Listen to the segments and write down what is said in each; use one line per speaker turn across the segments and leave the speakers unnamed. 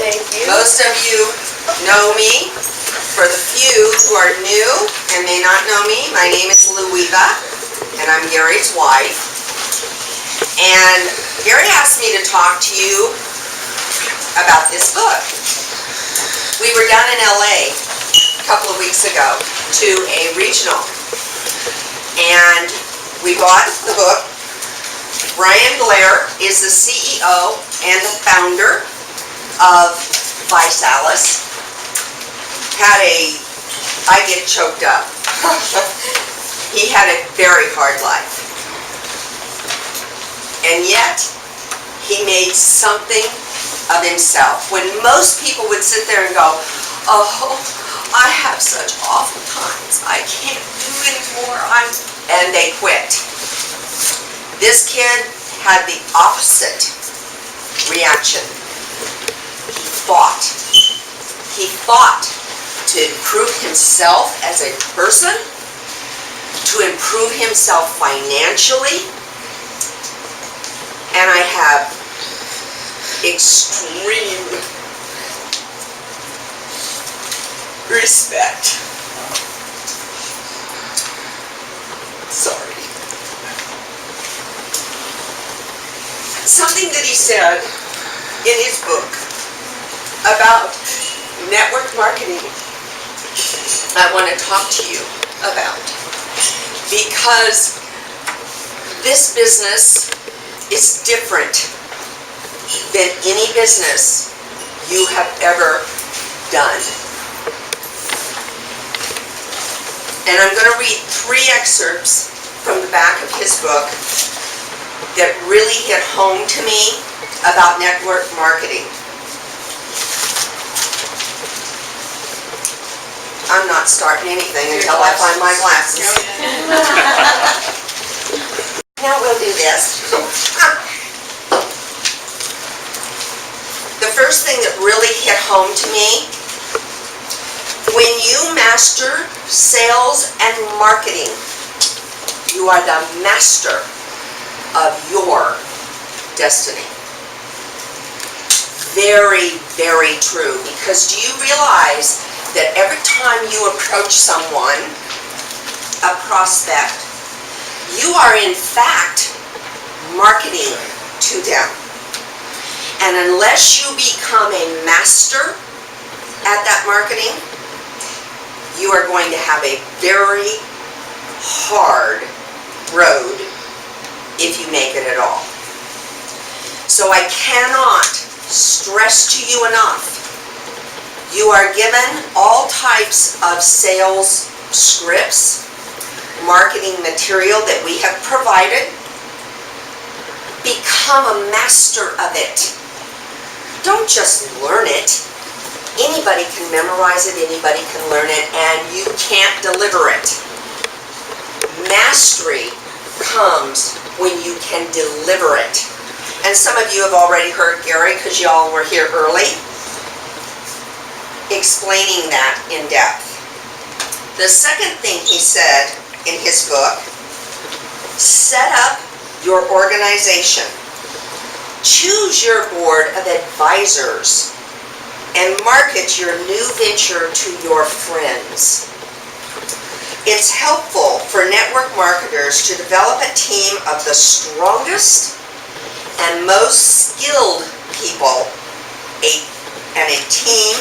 Thank you.
Most of you know me. For the few who are new and may not know me, my name is Louisa, and I'm Gary's wife. And Gary asked me to talk to you about this book. We were down in LA a couple of weeks ago to a regional, and we bought the book. Brian Blair is the CEO and the founder of W.C.I. I get choked up. He had a very hard life. And yet, he made something of himself. When most people would sit there and go, oh, I have such awful times. I can't do anymore. And they quit. This kid had the opposite reaction. He fought. He fought to improve himself as a person, to improve himself financially, and I have extreme respect. Sorry. Something that he said in his book about network marketing, I want to talk to you about, because this business is different than any business you have ever done. And I'm going to read 3 excerpts from the back of his book that really hit home to me about network marketing. I'm not starting anything until I find my glasses. Now we'll do this. The first thing that really hit home to me, when you master sales and marketing, you are the master of your destiny. Very, very true. Because do you realize that every time you approach someone, a prospect, you are in fact marketing to them. And unless you become a master at that marketing, you are going to have a very hard road if you make it at all. So I cannot stress to you enough, you are given all types of sales scripts, marketing material that we have provided. Become a master of it. Don't just learn it. Anybody can memorize it, anybody can learn it, and you can't deliver it. Mastery comes when you can deliver it. And some of you have already heard Gary, because y'all were here early, explaining that in depth. The second thing he said in his book, set up your organization. Choose your board of advisors and market your new venture to your friends. It's helpful for network marketers to develop a team of the strongest and most skilled people and a team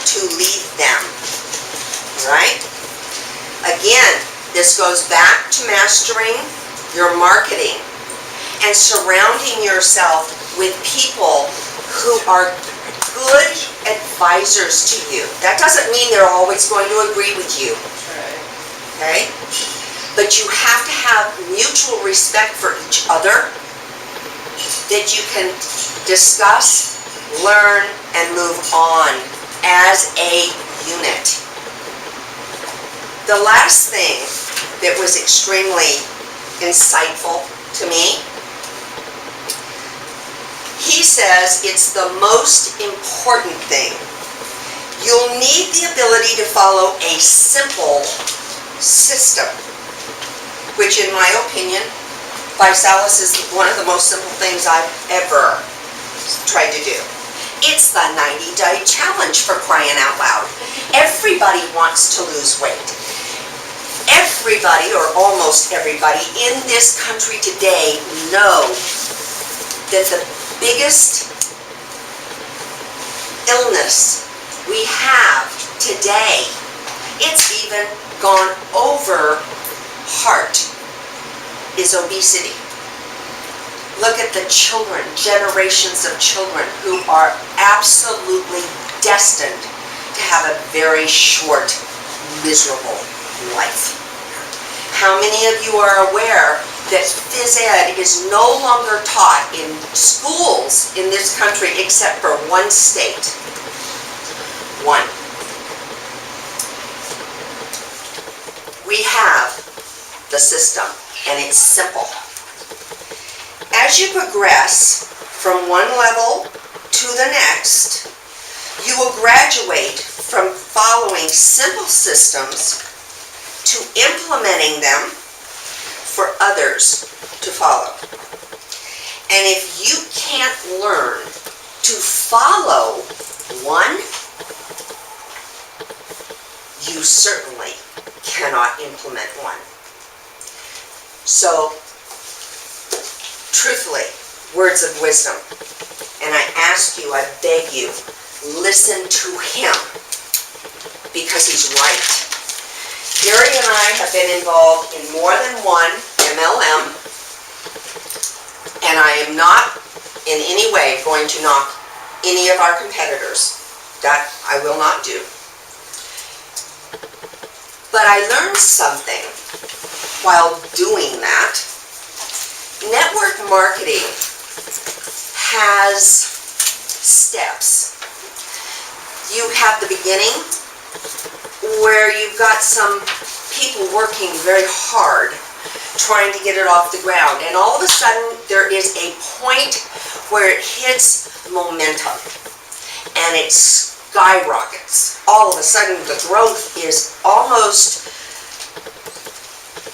to lead them, right? Again, this goes back to mastering your marketing and surrounding yourself with people who are good advisors to you. That doesn't mean they're always going to agree with you, okay? But you have to have mutual respect for each other, that you can discuss, learn, and move on as a unit. The last thing that was extremely insightful to me, he says it's the most important thing. You'll need the ability to follow a simple system, which in my opinion, W.C.I. is one of the most simple things I've ever tried to do. It's the 90-day challenge, for crying out loud. Everybody wants to lose weight. Everybody, or almost everybody, in this country today know that the biggest illness we have today, it's even gone over heart, is obesity. Look at the children, generations of children who are absolutely destined to have a very short, miserable life. How many of you are aware that phys ed is no longer taught in schools in this country except for one state? One. We have the system, and it's simple. As you progress from one level to the next, you will graduate from following simple systems to implementing them for others to follow. And if you can't learn to follow one, you certainly cannot implement one. So, truthfully, words of wisdom. And I ask you, I beg you, listen to him, because he's right. Gary and I have been involved in more than one MLM, and I am not in any way going to knock any of our competitors. That I will not do. But I learned something while doing that. Network marketing has steps. You have the beginning, where you've got some people working very hard trying to get it off the ground, and all of a sudden there is a point where it hits momentum and it skyrockets. All of a sudden the growth is almost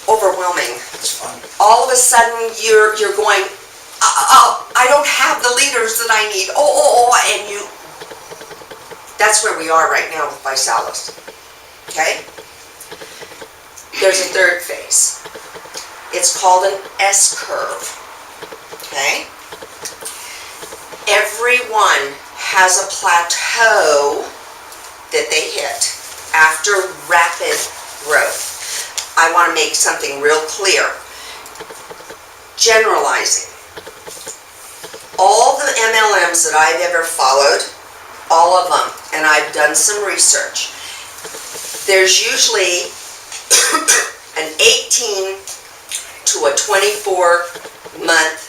overwhelming.
It's fun.
All of a sudden you're going, I don't have the leaders that I need. And you, that's where we are right now with Visalis. Okay? There's a third phase. It's called an S-curve. Okay? Everyone has a plateau that they hit after rapid growth. I want to make something real clear. Generalizing. All the MLMs that I've ever followed, all of them, and I've done some research, there's usually an 18 to a 24-month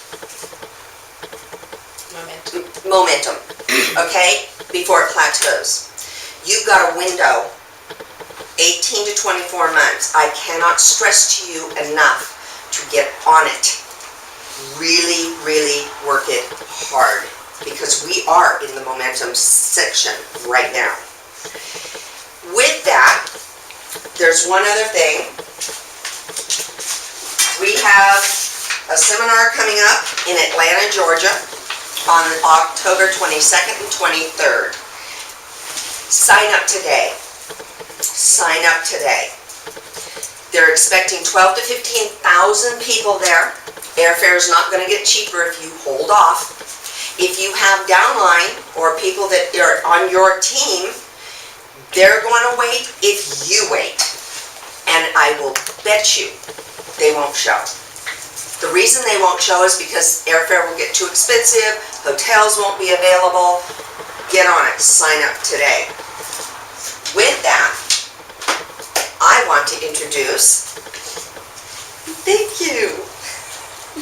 momentum, okay, before it plateaus. You've got a window, 18 to 24 months. I cannot stress to you enough to get on it. Really, really work it hard, because we are in the momentum section right now. With that, there's one other thing. We have a seminar coming up in Atlanta, Georgia on October 22nd and 23rd. Sign up today. Sign up today. They're expecting 12 to 15,000 people there. Airfare is not going to get cheaper if you hold off. If you have downline or people that are on your team, they're going to wait if you wait. And I will bet you they won't show. The reason they won't show is because airfare will get too expensive, hotels won't be available. Get on it. Sign up today. With that, I want to introduce, thank you,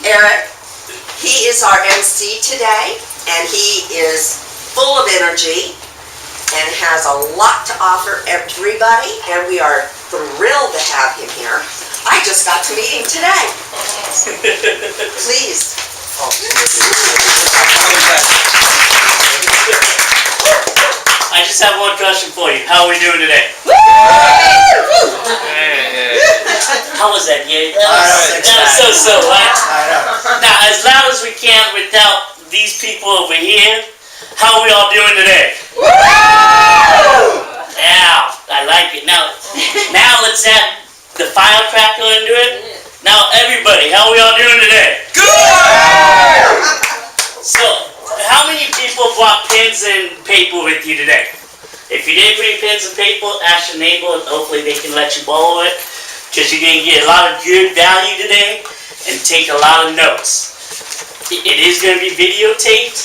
Eric. He is our MC today, and he is full of energy and has a lot to offer everybody, and we are thrilled to have him here. I just got to meet him today. Please.
I just have one question for you. How are we doing today? How was that, Gary? That was so, right?
I know.
Now, as loud as we can without these people over here, How are we all doing today? Yeah, I like it. Now let's add the firecracker into it. Now everybody, how are we all doing today? Good! So, how many people brought pens and paper with you today? If you didn't bring pens and paper, ask your neighbor and hopefully they can let you borrow it. Because you're going to get a lot of good value today and take a lot of notes. It is going to be videotaped,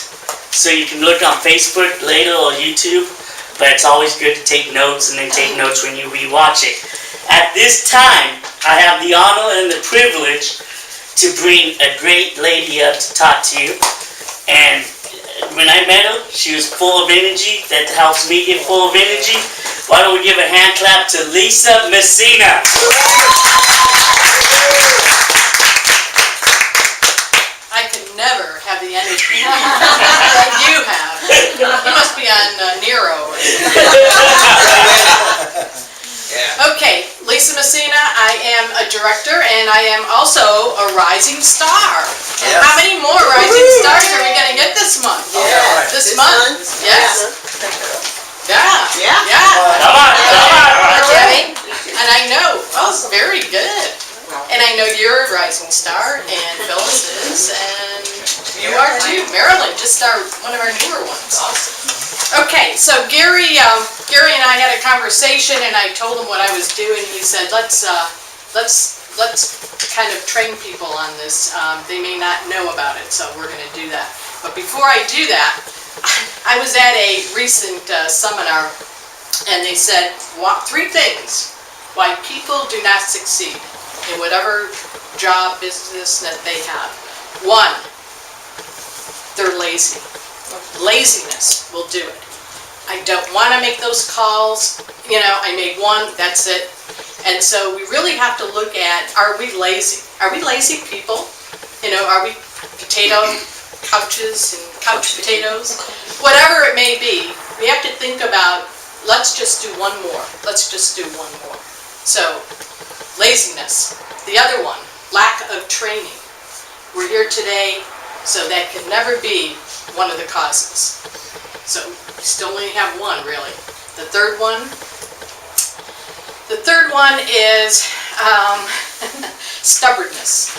so you can look on Facebook later or YouTube. But it's always good to take notes and then take notes when you rewatch it. At this time, I have the honor and the privilege to bring a great lady up to talk to you. And when I met her, she was full of energy. That helps me get full of energy. Why don't we give a hand clap to Lisa Messina?
I could never have the energy that you have. You must be on Nero. Okay, Lisa Messina, I am a director and I am also a rising star.
Yes.
How many more rising stars are we going to get this month?
Yeah.
This month? Yes. Yeah.
Come on.
Okay. And I know, very good. And I know you're a rising star and Phyllis is, and you are too. Marilyn, just one of our newer ones. Okay, so Gary and I had a conversation, and I told him what I was doing. He said, let's kind of train people on this. They may not know about it, so we're going to do that. But before I do that, I was at a recent seminar, and they said 3 things why people do not succeed in whatever job, business that they have. 1, they're lazy. Laziness will do it. I don't want to make those calls. You know, I made one, that's it. And so we really have to look at, are we lazy? Are we lazy people? You know, are we potato couches and couch potatoes? Whatever it may be, we have to think about, let's just do one more. Let's just do one more. So, laziness. The other one, lack of training. We're here today, so that can never be one of the causes. So we still only have one, really. The third one is stubbornness.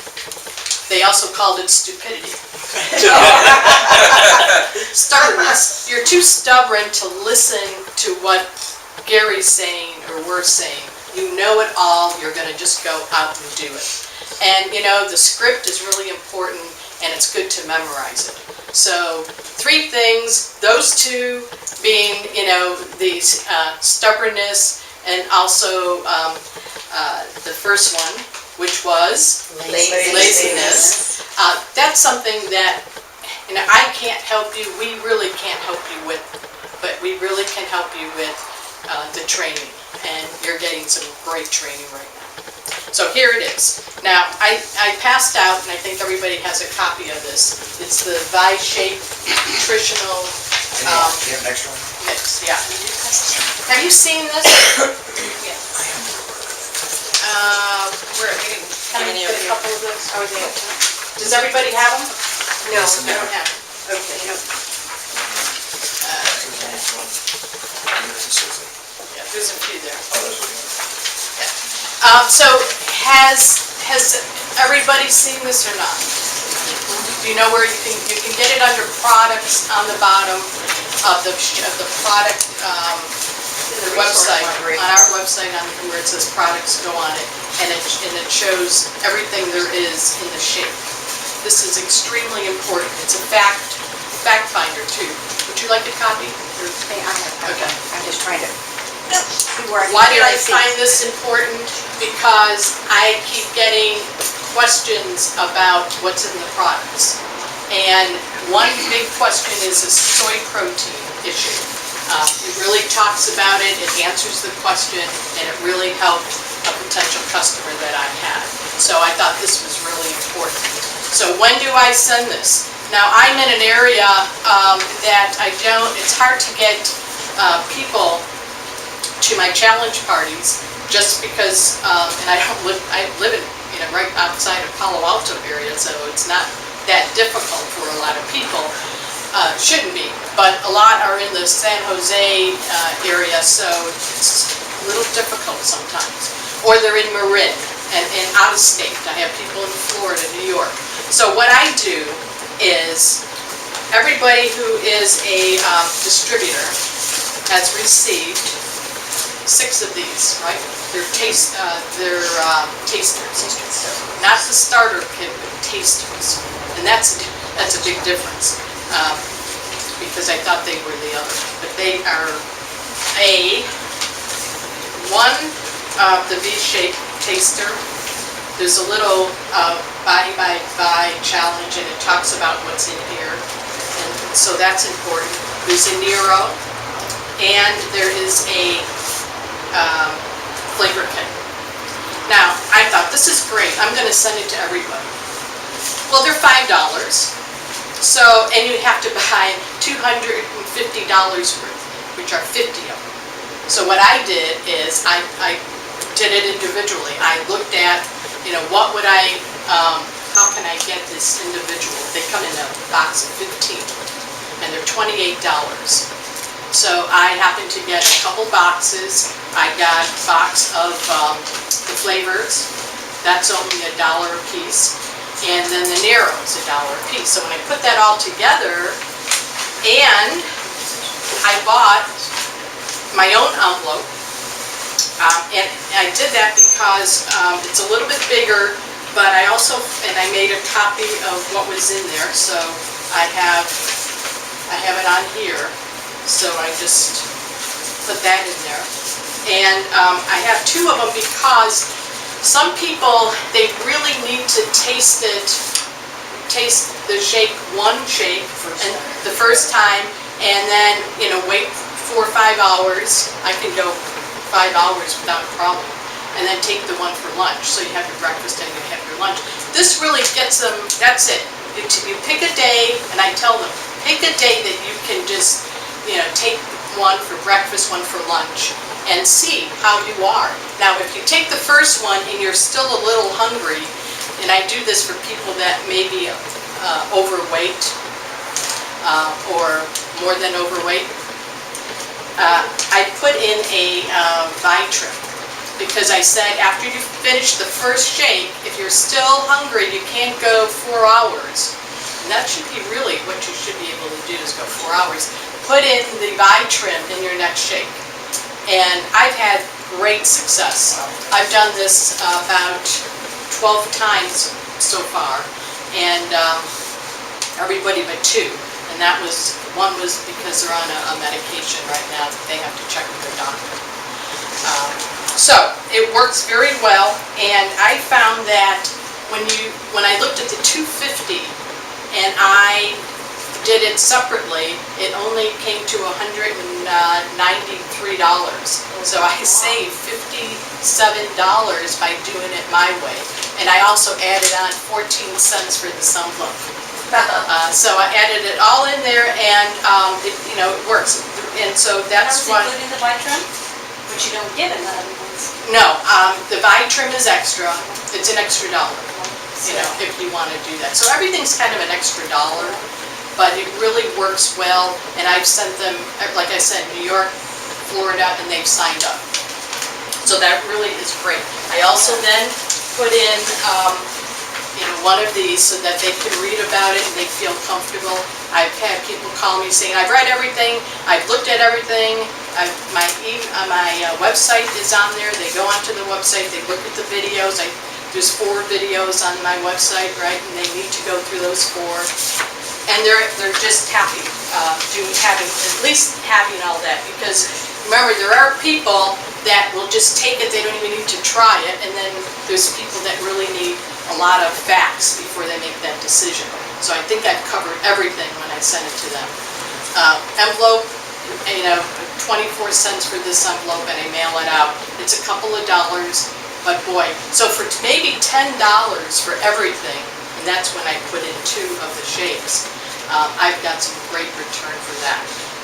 They also called it stupidity. Stubbornness. You're too stubborn to listen to what Gary's saying or we're saying. You know it all, you're going to just go out and do it. And you know, the script is really important and it's good to memorize it. So 3 things, those 2 being, you know, the stubbornness and also the first one, which was laziness. That's something that, you know, I can't help you, we really can't help you with, but we really can help you with the training. And you're getting some great training right now. So here it is. Now, I passed out, and I think everybody has a copy of this. It's the Vi-Shape Nutritional
Next one.
Mix. Yeah. Have you seen this? Where? Can I get a couple of those? Does everybody have them? No, they don't have them. Okay. There's a few there. So has everybody seen this or not? Do you know where you can get it under products on the bottom of the product website, on our website, where it says products, go on it, and it shows everything there is in the shake. This is extremely important. It's a fact finder too. Would you like a copy?
I have.
Okay.
I'm just trying to.
Why did I find this important? Because I keep getting questions about what's in the products. And one big question is a soy protein issue. It really talks about it, it answers the question, and it really helped a potential customer that I had. So I thought this was really important. So when do I send this? Now I'm in an area that it's hard to get people to my challenge parties just because, and I live in, you know, right outside of Palo Alto area, so it's not that difficult for a lot of people. Shouldn't be, but a lot are in the San Jose area, so it's a little difficult sometimes. Or they're in Marin and out of state. I have people in Florida, New York. So what I do is everybody who is a distributor has received 6 of these, right? They're tasters, not the starter kit, but tasters, and that's a big difference. Because I thought they were the other, but they are one of the V-shaped taster. There's a little buy challenge, and it talks about what's in here, and so that's important. There's a Nero, and there is a flavor kit. Now, I thought, this is great, I'm going to send it to everybody. Well, they're $5. So, and you have to buy $250 worth, which are 50 of them. So what I did is I did it individually. I looked at, what would how can I get this individual? They come in a box of 15, and they're $28. So I happened to get a couple boxes. I got a box of the flavors. That's only $1 a piece. And then the Nero's $1 a piece. So when I put that all together, and I bought my own envelope, and I did that because it's a little bit bigger, but I made a copy of what was in there, so I have it on here, so I just put that in there. And I have 2 of them because some people, they really need to taste the shake, one shake, and the first time, and then, wait 4 or 5 hours. I can go 5 hours without a problem, and then take the one for lunch. So you have your breakfast and you have your lunch. This really gets them, that's it. You pick a day, and I tell them, pick a day that you can just, take one for breakfast, one for lunch, and see how you are. Now, if you take the first one and you're still a little hungry, and I do this for people that may be overweight or more than overweight, I put in a Vitrin, because I said after you finish the first shake, if you're still hungry, you can't go 4 hours. And that should be really what you should be able to do, is go 4 hours. Put in the Vitrin in your next shake. And I've had great success. I've done this about 12 times so far, and everybody but 2. And that was, one was because they're on a medication right now that they have to check with their doctor. So it works very well, and I found that when I looked at the 250 and I did it separately, it only came to $193. So I saved $57 by doing it my way. And I also added on 14 cents for the envelope. So I added it all in there, and it works. And so that's why.
Including the Vitrin, which you don't get in the other ones.
No, the Vitrin is extra. It's an extra $1. If you want to do that. So everything's kind of an extra $1. But it really works well, and I've sent them, like I said, New York, Florida, and they've signed up. So that really is great. I also then put in, one of these so that they can read about it and they feel comfortable. I've had people call me saying, I've read everything, I've looked at everything, my website is on there. They go onto the website, they look at the videos. There's 4 videos on my website, right, and they need to go through those 4. And they're just happy at least having all that, because remember, there are people that will just take it, they don't even need to try it, and then there's people that really need a lot of facts before they make that decision. So I think I've covered everything when I send it to them. Envelope, 24 cents for this envelope, and I mail it out. It's a couple of dollars, but boy, so for maybe $10 for everything, and that's when I put in 2 of the shakes. I've got some great return for that.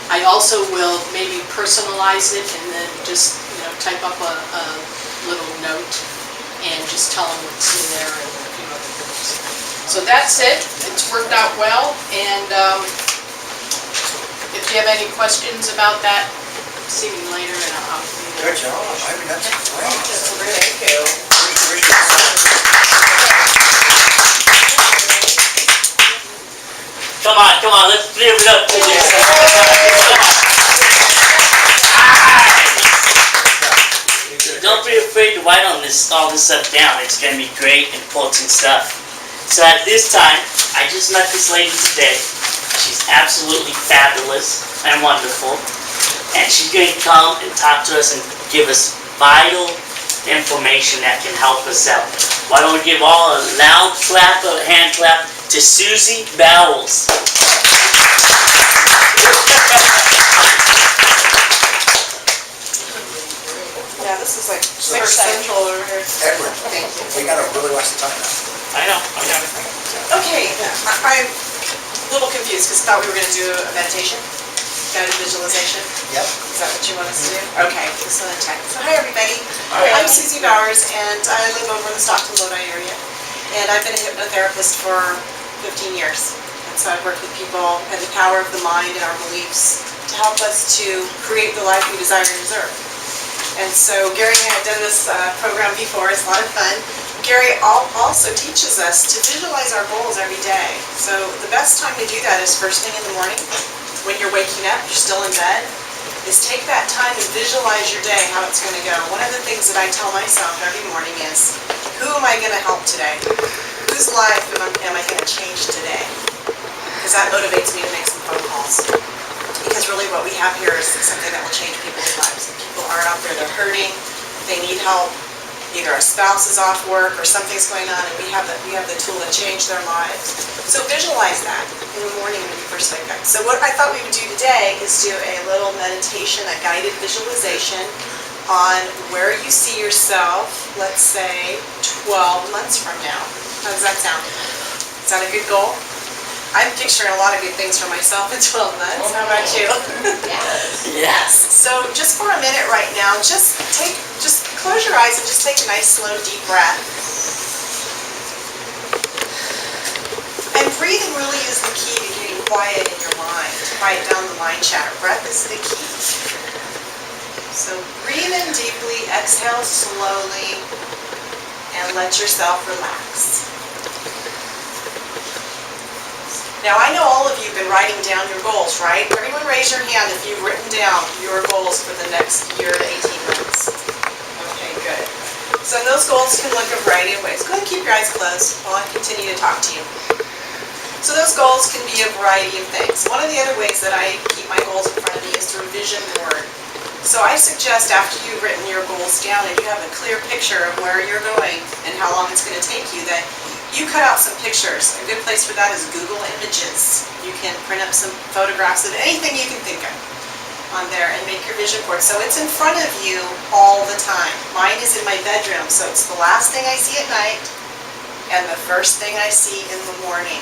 I also will maybe personalize it and then just type up a little note and just tell them what's in there and a few other things. So that's it. It's worked out well, and if you have any questions about that, see me later and I'll.
Good job. I mean, that's great.
Thank you.
Come on, let's give it up for this. Don't be afraid to write all this stuff down. It's gonna be great, important stuff. So at this time, I just met this lady today. She's absolutely fabulous and wonderful. And she's going to come and talk to us and give us vital information that can help us out. Why don't we give all a loud clap, a hand clap to Susie Bowles.
Yeah, this is like
So-
central over here.
Edward, we gotta really watch the time now.
I know, I got it.
Okay, I'm a little confused because I thought we were going to do a meditation, guided visualization.
Yep.
Is that what you want us to do? Okay, so then check. So hi everybody, I'm Susie Bowers and I live over in the Stockton Lodi area. And I've been a hypnotherapist for 15 years. And so I've worked with people and the power of the mind and our beliefs to help us to create the life we desire and deserve. And so Gary and I have done this program before, it's a lot of fun. Gary also teaches us to visualize our goals every day. So the best time to do that is first thing in the morning, when you're waking up, you're still in bed, is take that time and visualize your day, how it's going to go. One of the things that I tell myself every morning is, who am I going to help today? Whose life am I going to change today? Because that motivates me to make some phone calls. Because really what we have here is something that will change people's lives. People are out there, they're hurting, they need help. Either a spouse is off work or something's going on, and we have the tool to change their lives. So visualize that in the morning when you first wake up. So what I thought we would do today is do a little meditation, a guided visualization on where you see yourself, let's say 12 months from now. How does that sound? Is that a good goal? I'm picturing a lot of good things for myself in 12 months. How about you? Yes. So just for a minute right now, just close your eyes and just take a nice, slow, deep breath. And breathing really is the key to getting quiet in your mind, to quiet down the mind chatter. Breath is the key. So breathe in deeply, exhale slowly, and let yourself relax. Now, I know all of you have been writing down your goals, right? Everyone raise your hand if you've written down your goals for the next year to 18 months. Okay, good. So those goals can look a variety of ways. Go ahead and keep your eyes closed while I continue to talk to you. So those goals can be a variety of things. One of the other ways that I keep my goals in front of me is through a vision board. So I suggest after you've written your goals down and you have a clear picture of where you're going and how long it's going to take you, that you cut out some pictures. A good place for that is Google Images. You can print up some photographs of anything you can think of on there and make your vision board. So it's in front of you all the time. Mine is in my bedroom, so it's the last thing I see at night and the first thing I see in the morning.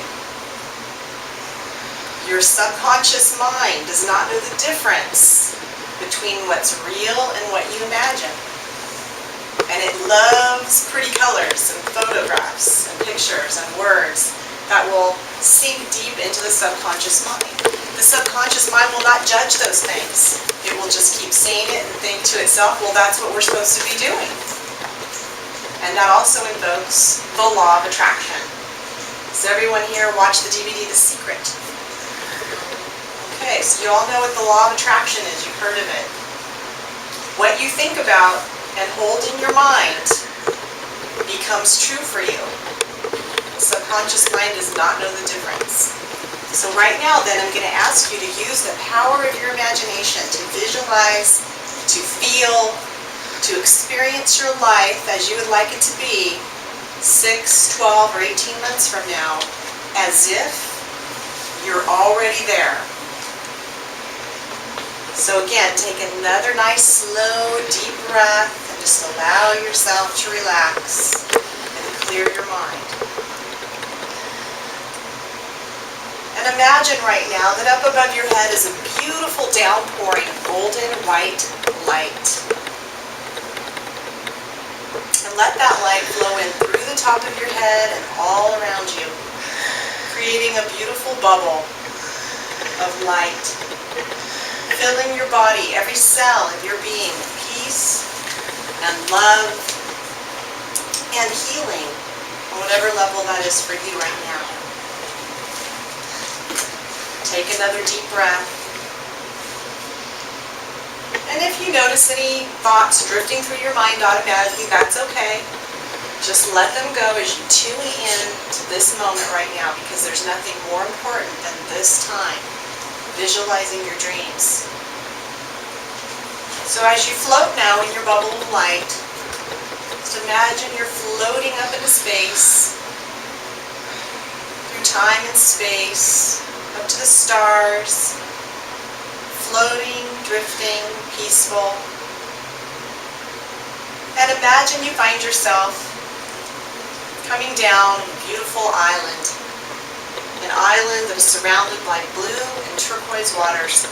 Your subconscious mind does not know the difference between what's real and what you imagine. And it loves pretty colors and photographs and pictures and words that will sink deep into the subconscious mind. The subconscious mind will not judge those things. It will just keep seeing it and think to itself, well, that's what we're supposed to be doing. And that also invokes the law of attraction. Does everyone here watch the DVD, The Secret? Okay, so you all know what the law of attraction is. You've heard of it. What you think about and hold in your mind becomes true for you. The subconscious mind does not know the difference. So right now then I'm going to ask you to use the power of your imagination to visualize, to feel, to experience your life as you would like it to be 6, 12, or 18 months from now, as if you're already there. So again, take another nice, slow, deep breath and just allow yourself to relax and clear your mind. And imagine right now that up above your head is a beautiful downpouring of golden white light. And let that light flow in through the top of your head and all around you, creating a beautiful bubble of light, filling your body, every cell of your being, with peace and love and healing on whatever level that is for you right now. Take another deep breath. And if you notice any thoughts drifting through your mind automatically, that's okay. Just let them go as you tune in to this moment right now, because there's nothing more important than this time, visualizing your dreams. So as you float now in your bubble of light, just imagine you're floating up into space, through time and space, up to the stars, floating, drifting, peaceful. And imagine you find yourself coming down a beautiful island. An island that is surrounded by blue and turquoise waters.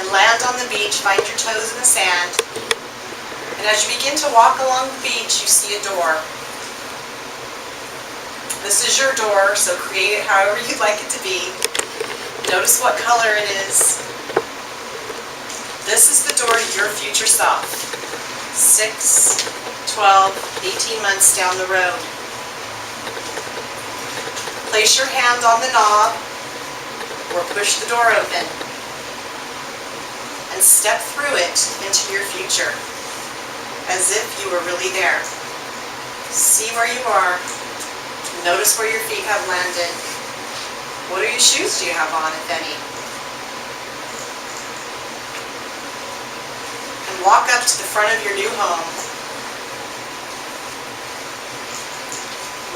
And land on the beach, find your toes in the sand. And as you begin to walk along the beach, you see a door. This is your door, so create it however you'd like it to be. Notice what color it is. This is the door to your future self. 6, 12, 18 months down the road. Place your hand on the knob or push the door open and step through it into your future as if you were really there. See where you are. Notice where your feet have landed. What shoes do you have on, if any? And walk up to the front of your new home.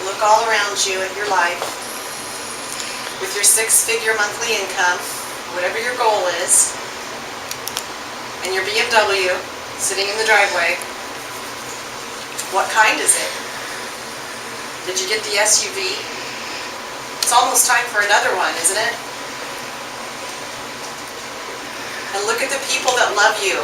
Look all around you at your life. With your 6-figure monthly income, whatever your goal is, and your BMW sitting in the driveway. What kind is it? Did you get the SUV? It's almost time for another one, isn't it? And look at the people that love you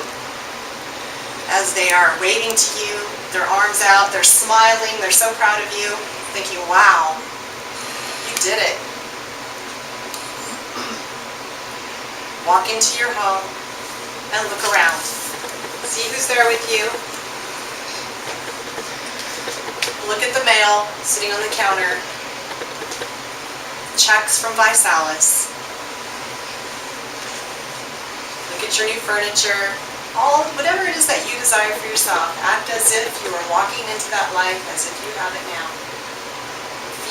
as they are waving to you, their arms out, they're smiling, they're so proud of you, thinking, wow, you did it. Walk into your home and look around. See who's there with you. Look at the mail sitting on the counter. Checks from V.C.I. Look at your new furniture. Whatever it is that you desire for yourself. Act as if you are walking into that life as if you have it now.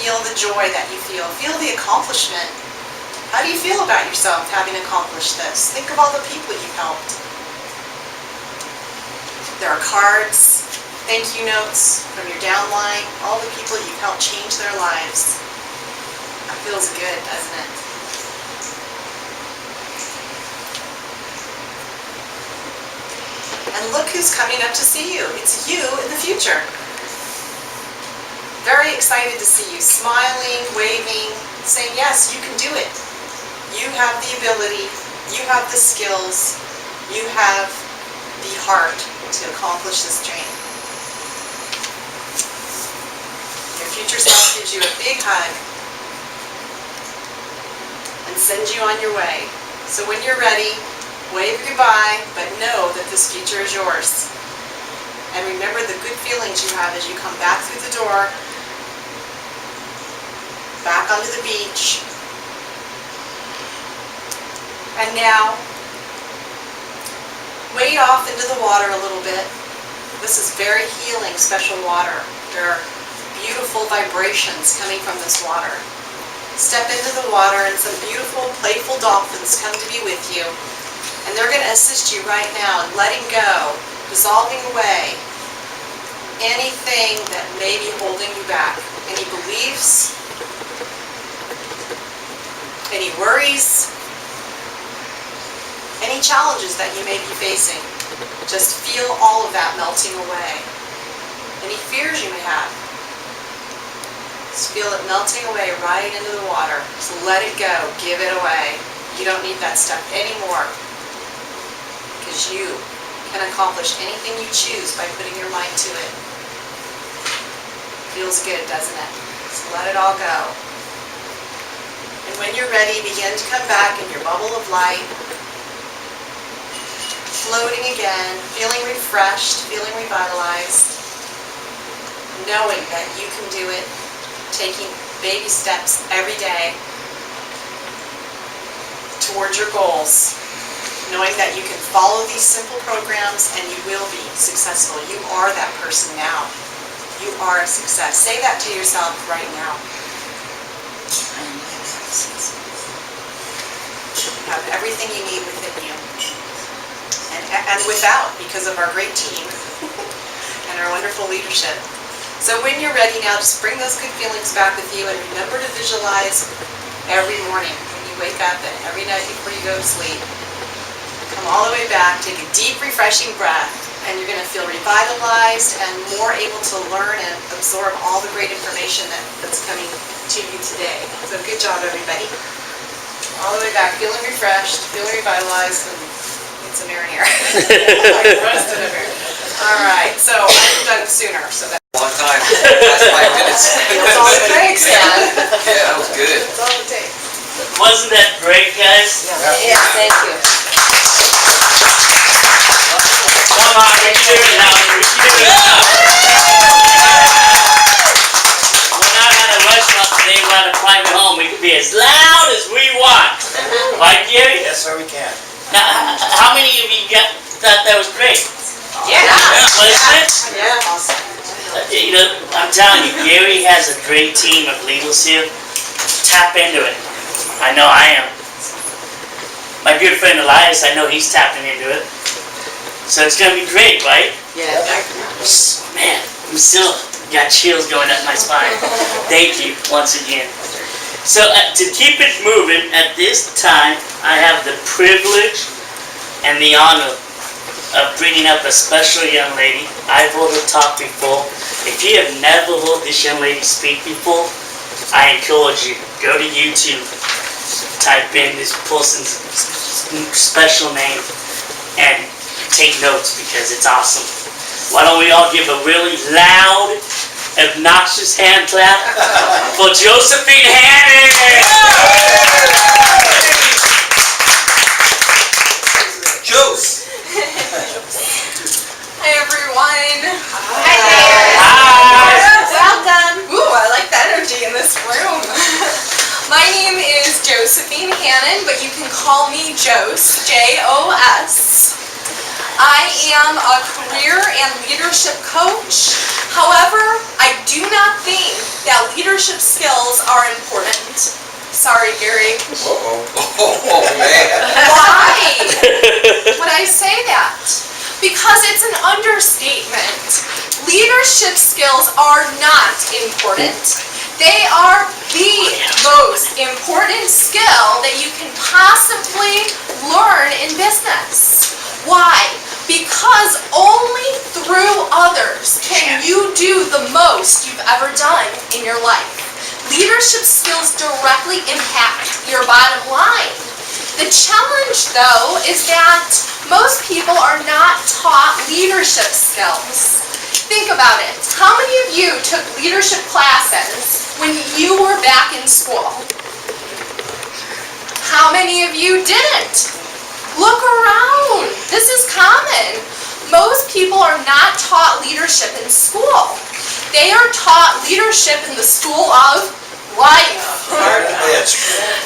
Feel the joy that you feel. Feel the accomplishment. How do you feel about yourself having accomplished this? Think of all the people you've helped. There are cards, thank you notes from your downline, all the people you've helped change their lives. That feels good, doesn't it? And look who's coming up to see you. It's you in the future. Very excited to see you, smiling, waving, saying, yes, you can do it. You have the ability, you have the skills, you have the heart to accomplish this dream. Your future self gives you a big hug and sends you on your way. So when you're ready, wave goodbye, but know that this future is yours. And remember the good feelings you have as you come back through the door, back onto the beach. And now, wade off into the water a little bit. This is very healing, special water. There are beautiful vibrations coming from this water. Step into the water and some beautiful, playful dolphins come to be with you. And they're going to assist you right now in letting go, dissolving away anything that may be holding you back. Any beliefs, any worries, any challenges that you may be facing. Just feel all of that melting away. Any fears you may have, just feel it melting away right into the water. So let it go, give it away. You don't need that stuff anymore, because you can accomplish anything you choose by putting your mind to it. Feels good, doesn't it? So let it all go. And when you're ready, begin to come back in your bubble of light, floating again, feeling refreshed, feeling revitalized, knowing that you can do it, taking baby steps every day towards your goals, knowing that you can follow these simple programs and you will be successful. You are that person now. You are a success. Say that to yourself right now. You have everything you need within you. And without, because of our great team and our wonderful leadership. So when you're ready now, just bring those good feelings back with you and remember to visualize every morning when you wake up and every night before you go to sleep. Come all the way back, take a deep, refreshing breath, and you're going to feel revitalized and more able to learn and absorb all the great information that's coming to you today. So good job, everybody. All the way back, feeling refreshed, feeling revitalized, and need some air in here. Like the rest of it. All right, so I've done it sooner, so that's
Long time, last 5 minutes.
all it takes, man.
Yeah, that was good.
That's all it takes.
Wasn't that great, guys?
Yeah, thank you.
Come on, we can do it now. We can do it now. We're not at a restaurant today, we're at a private home. We can be as loud as we want. Right, Gary?
Yes, sir, we can.
Now, how many of you thought that was great?
Yeah.
Wasn't it?
Yeah.
You know, I'm telling you, Gary has a great team of leaders here. Tap into it. I know I am. My good friend Elias, I know he's tapping into it. So it's gonna be great, right?
Yeah.
Man, I'm still got chills going up my spine. Thank you once again. So to keep it moving, at this time, I have the privilege and the honor of bringing up a special young lady. I've heard her talk before. If you have never heard this young lady speak before, I encourage you, go to YouTube, type in this person's special name, and take notes because it's awesome. Why don't we all give a really loud, obnoxious hand clap for Josephine Hannon!
Juice!
Hi everyone.
Hi.
Welcome. Ooh, I like the energy in this room. My name is Josephine Hannon, but you can call me Jose, J-O-S. I am a career and leadership coach. However, I do not think that leadership skills are important. Sorry, Gary.
Oh, man.
Why would I say that? Because it's an understatement. Leadership skills are not important. They are the most important skill that you can possibly learn in business. Why? Because only through others can you do the most you've ever done in your life. Leadership skills directly impact your bottom line. The challenge, though, is that most people are not taught leadership skills. Think about it. How many of you took leadership classes when you were back in school? How many of you didn't? Look around. This is common. Most people are not taught leadership in school. They are taught leadership in the school of life.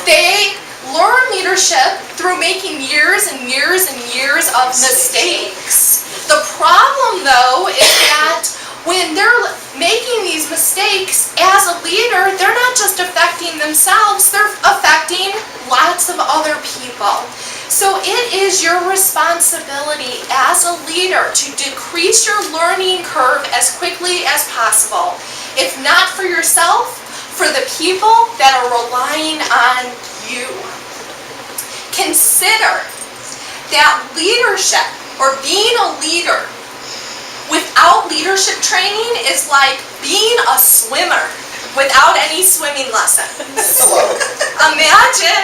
They learn leadership through making years and years and years of mistakes. The problem, though, is that when they're making these mistakes as a leader, they're not just affecting themselves, they're affecting lots of other people. So it is your responsibility as a leader to decrease your learning curve as quickly as possible. If not for yourself, for the people that are relying on you. Consider that leadership, or being a leader, without leadership training is like being a swimmer without any swimming lessons. Imagine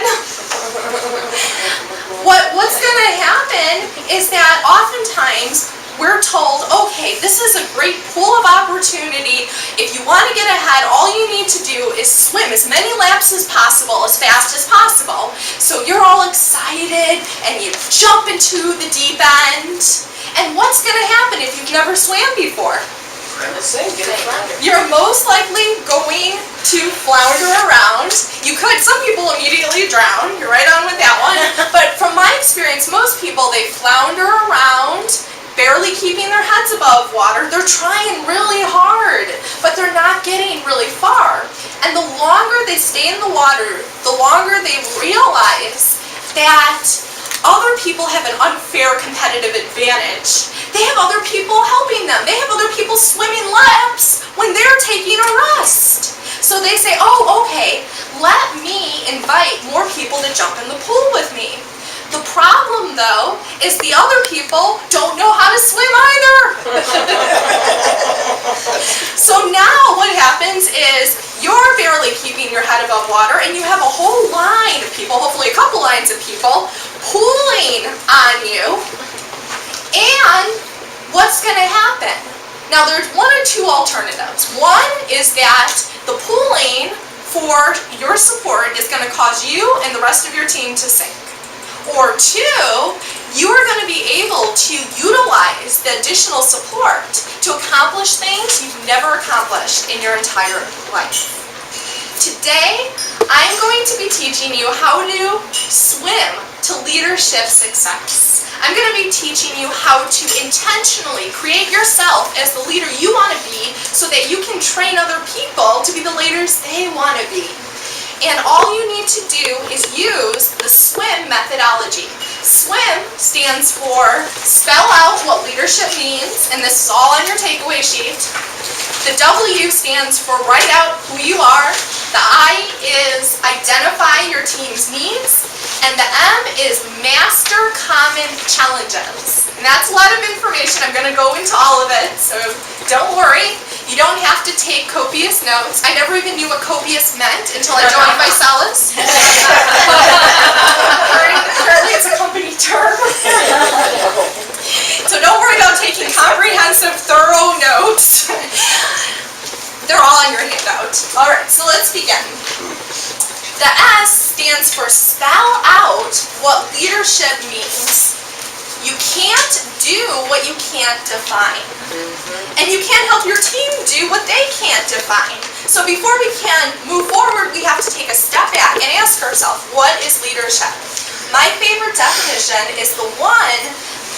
what's going to happen is that oftentimes we're told, okay, this is a great pool of opportunity. If you want to get ahead, all you need to do is swim as many laps as possible, as fast as possible. So you're all excited and you jump into the deep end. And what's going to happen if you've never swam before? You're most likely going to flounder around. You could, some people immediately drown. You're right on with that one. But from my experience, most people, they flounder around, barely keeping their heads above water. They're trying really hard, but they're not getting really far. And the longer they stay in the water, the longer they realize that other people have an unfair competitive advantage. They have other people helping them. They have other people swimming laps when they're taking a rest. So they say, oh, okay, let me invite more people to jump in the pool with me. The problem, though, is the other people don't know how to swim either. So now what happens is you're barely keeping your head above water and you have a whole line of people, hopefully a couple lines of people, pulling on you. And what's going to happen? Now there's one or two alternatives. One is that the pulling for your support is going to cause you and the rest of your team to sink. Or two, you are going to be able to utilize the additional support to accomplish things you've never accomplished in your entire life. Today, I'm going to be teaching you how to swim to leadership success. I'm going to be teaching you how to intentionally create yourself as the leader you want to be so that you can train other people to be the leaders they want to be. And all you need to do is use the SWIM methodology. SWIM stands for spell out what leadership means, and this is all on your takeaway sheet. The W stands for write out who you are. The I is identify your team's needs. And the M is master common challenges. And that's a lot of information. I'm going to go into all of it, so don't worry. You don't have to take copious notes. I never even knew what copious meant until I joined Melas. Apparently it's a company term. So don't worry about taking comprehensive, thorough notes. They're all on your handout. All right, so let's begin. The S stands for spell out what leadership means. You can't do what you can't define. And you can't help your team do what they can't define. So before we can move forward, we have to take a step back and ask ourselves, what is leadership? My favorite definition is the one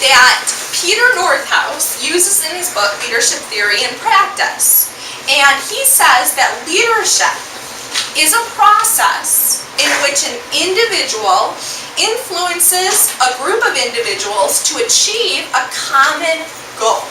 that Peter Northouse uses in his book, Leadership Theory and Practice. And he says that leadership is a process in which an individual influences a group of individuals to achieve a common goal.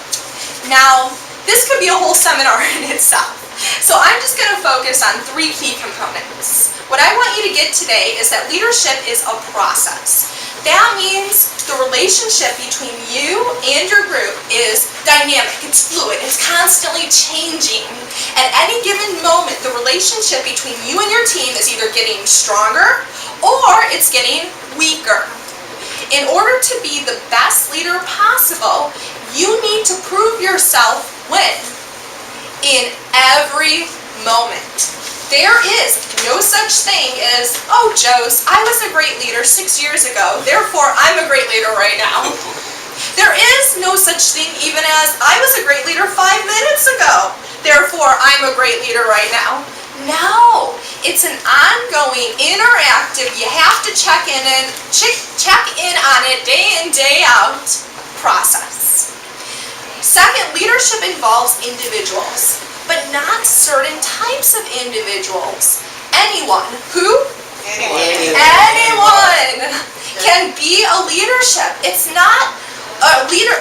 Now, this could be a whole seminar in itself. So I'm just going to focus on three key components. What I want you to get today is that leadership is a process. That means the relationship between you and your group is dynamic, it's fluid, it's constantly changing. At any given moment, the relationship between you and your team is either getting stronger or it's getting weaker. In order to be the best leader possible, you need to prove yourself when? In every moment. There is no such thing as, oh, Jose, I was a great leader 6 years ago, therefore I'm a great leader right now. There is no such thing even as, I was a great leader 5 minutes ago, therefore I'm a great leader right now. No, it's an ongoing, interactive, you have to check in on it day in, day out process. Second, leadership involves individuals, but not certain types of individuals. Anyone. Who? Anyone can be a leadership. It's not a leader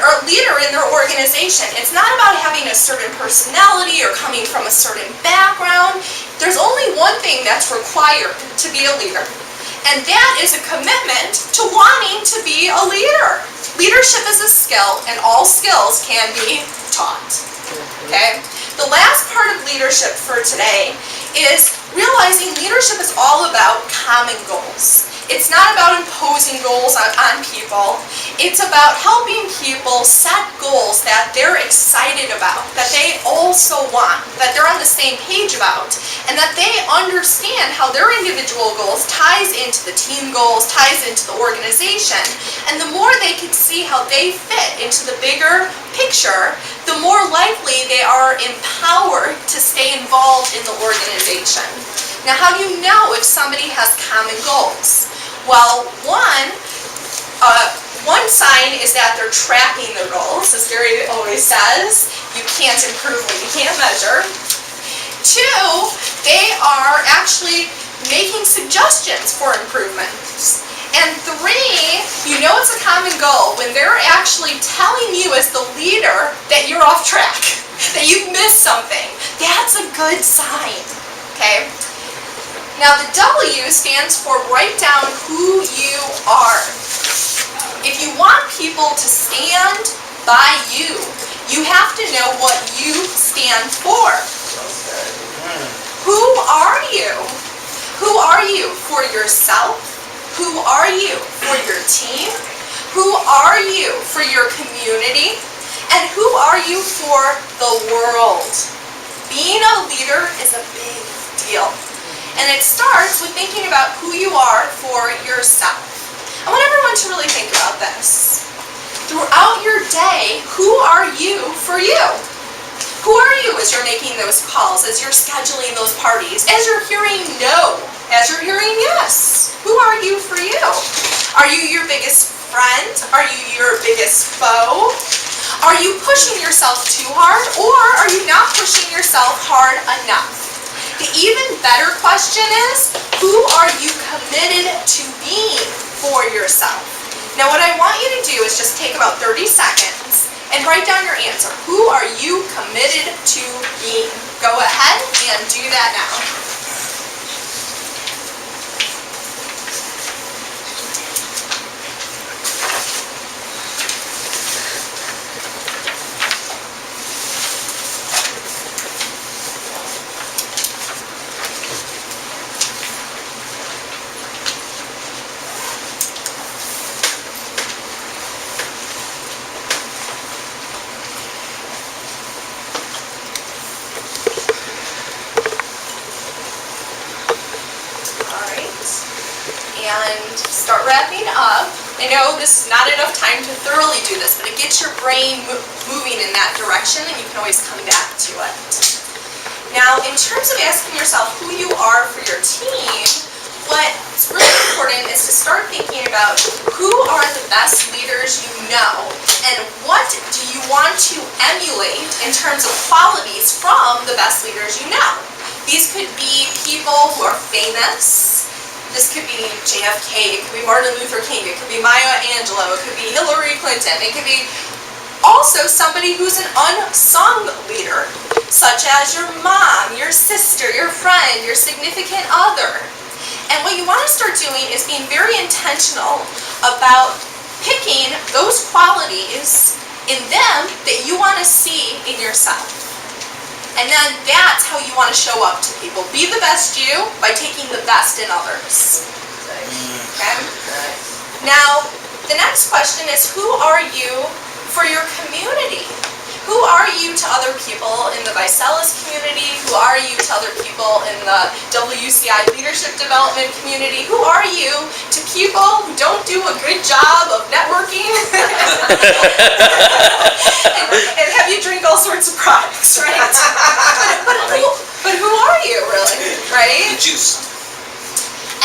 in their organization. It's not about having a certain personality or coming from a certain background. There's only one thing that's required to be a leader, and that is a commitment to wanting to be a leader. Leadership is a skill, and all skills can be taught. Okay? The last part of leadership for today is realizing leadership is all about common goals. It's not about imposing goals on people. It's about helping people set goals that they're excited about, that they also want, that they're on the same page about, and that they understand how their individual goals ties into the team goals, ties into the organization. And the more they can see how they fit into the bigger picture, the more likely they are empowered to stay involved in the organization. Now, how do you know if somebody has common goals? Well, one sign is that they're tracking their goals, as Gary always says. You can't improve what you can't measure. 2, they are actually making suggestions for improvements. And 3, you know it's a common goal when they're actually telling you as the leader that you're off track, that you've missed something. That's a good sign, okay? Now the W stands for write down who you are. If you want people to stand by you, you have to know what you stand for. Who are you? Who are you for yourself? Who are you for your team? Who are you for your community? And who are you for the world? Being a leader is a big deal. And it starts with thinking about who you are for yourself. I want everyone to really think about this. Throughout your day, who are you for you? Who are you as you're making those calls, as you're scheduling those parties, as you're hearing no, as you're hearing yes? Who are you for you? Are you your biggest friend? Are you your biggest foe? Are you pushing yourself too hard, or are you not pushing yourself hard enough? The even better question is, who are you committed to being for yourself? Now what I want you to do is just take about 30 seconds and write down your answer. Who are you committed to being? Go ahead and do that now. And start wrapping up. I know this is not enough time to thoroughly do this, but it gets your brain moving in that direction, and you can always come back to it. Now, in terms of asking yourself who you are for your team, what's really important is to start thinking about who are the best leaders you know, and what do you want to emulate in terms of qualities from the best leaders you know. These could be people who are famous. This could be JFK, it could be Martin Luther King, it could be Maya Angelou, it could be Hillary Clinton, it could be also somebody who's an unsung leader, such as your mom, your sister, your friend, your significant other. And what you want to start doing is being very intentional about picking those qualities in them that you want to see in yourself. And then that's how you want to show up to people. Be the best you by taking the best in others. Okay? Now, the next question is, who are you for your community? Who are you to other people in the Melas community? Who are you to other people in the W.C.I. leadership development community? Who are you to people who don't do a good job of networking and have you drink all sorts of products, right? But who are you really, right?
The juice.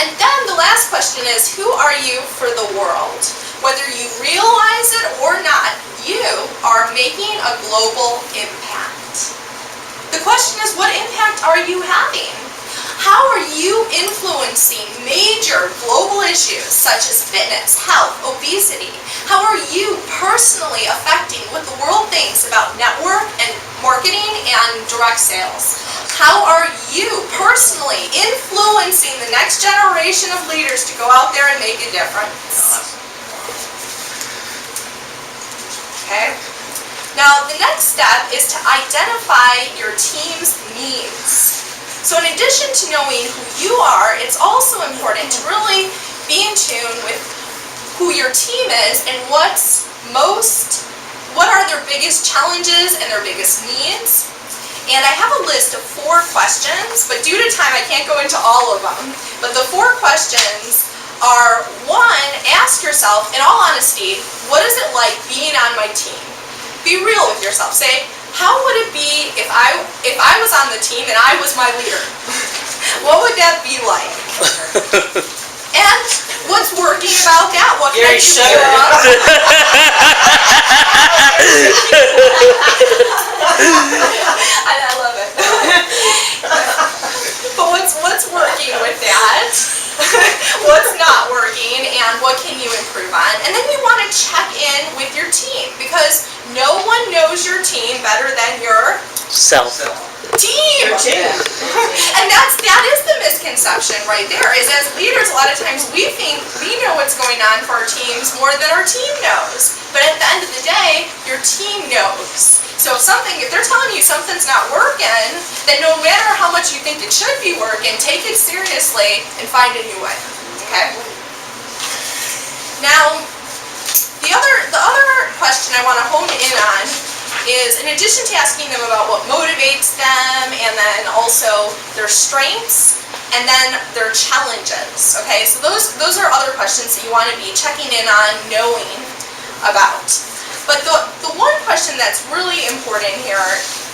And then the last question is, who are you for the world? Whether you realize it or not, you are making a global impact. The question is, what impact are you having? How are you influencing major global issues such as fitness, health, obesity? How are you personally affecting what the world thinks about network and marketing and direct sales? How are you personally influencing the next generation of leaders to go out there and make a difference? Okay. Now, the next step is to identify your team's needs. So in addition to knowing who you are, it's also important to really be in team is and what are their biggest challenges and their biggest needs. And I have a list of 4 questions, but due to time I can't go into all of them. But the 4 questions are, 1, ask yourself, in all honesty, what is it like being on my team? Be real with yourself. Say, how would it be if I was on the team and I was my leader? What would that be like? And what's working about that? What can I do more of? I love it. But what's working with that? What's not working, and what can you improve on? And then you want to check in with your team, because no one knows your team better than your
Self.
team. And that is the misconception right there, is as leaders, a lot of times we think we know what's going on for our teams more than our team knows. But at the end of the day, your team knows. So if they're telling you something's not working, then no matter how much you think it should be working, take it seriously and find a new way. Okay? Now, the other question I want to hone in on is, in addition to asking them about what motivates them, and then also their strengths, and then their challenges. Okay, so those are other questions that you want to be checking in on, knowing about. But the one question that's really important here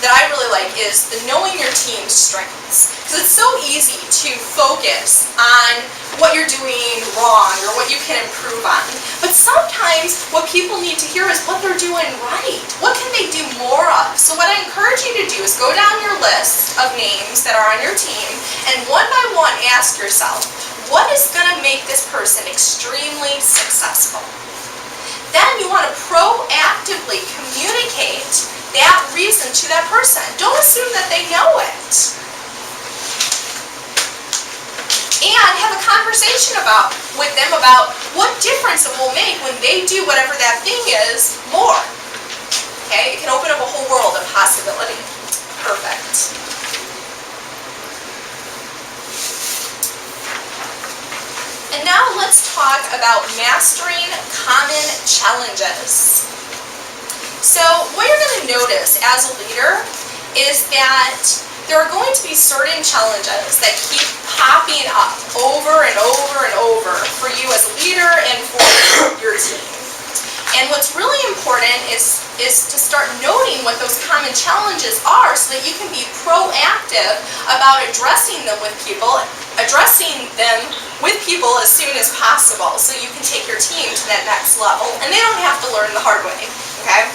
that I really like is the knowing your team's strengths. Because it's so easy to focus on what you're doing wrong or what you can improve on. But sometimes what people need to hear is what they're doing right. What can they do more of? So what I encourage you to do is go down your list of names that are on your team and one by one ask yourself, what is going to make this person extremely successful? Then you want to proactively communicate that reason to that person. Don't assume that they know it. And have a conversation with them about what difference it will make when they do whatever that thing is more. Okay, it can open up a whole world of possibility. Perfect. And now let's talk about mastering common challenges. So what you're going to notice as a leader is that there are going to be certain challenges that keep popping up over and over and over for you as a leader and for your team. And what's really important is to start noting what those common challenges are so that you can be proactive about addressing them with people as soon as possible so you can take your team to that next level. And they don't have to learn the hard way, okay?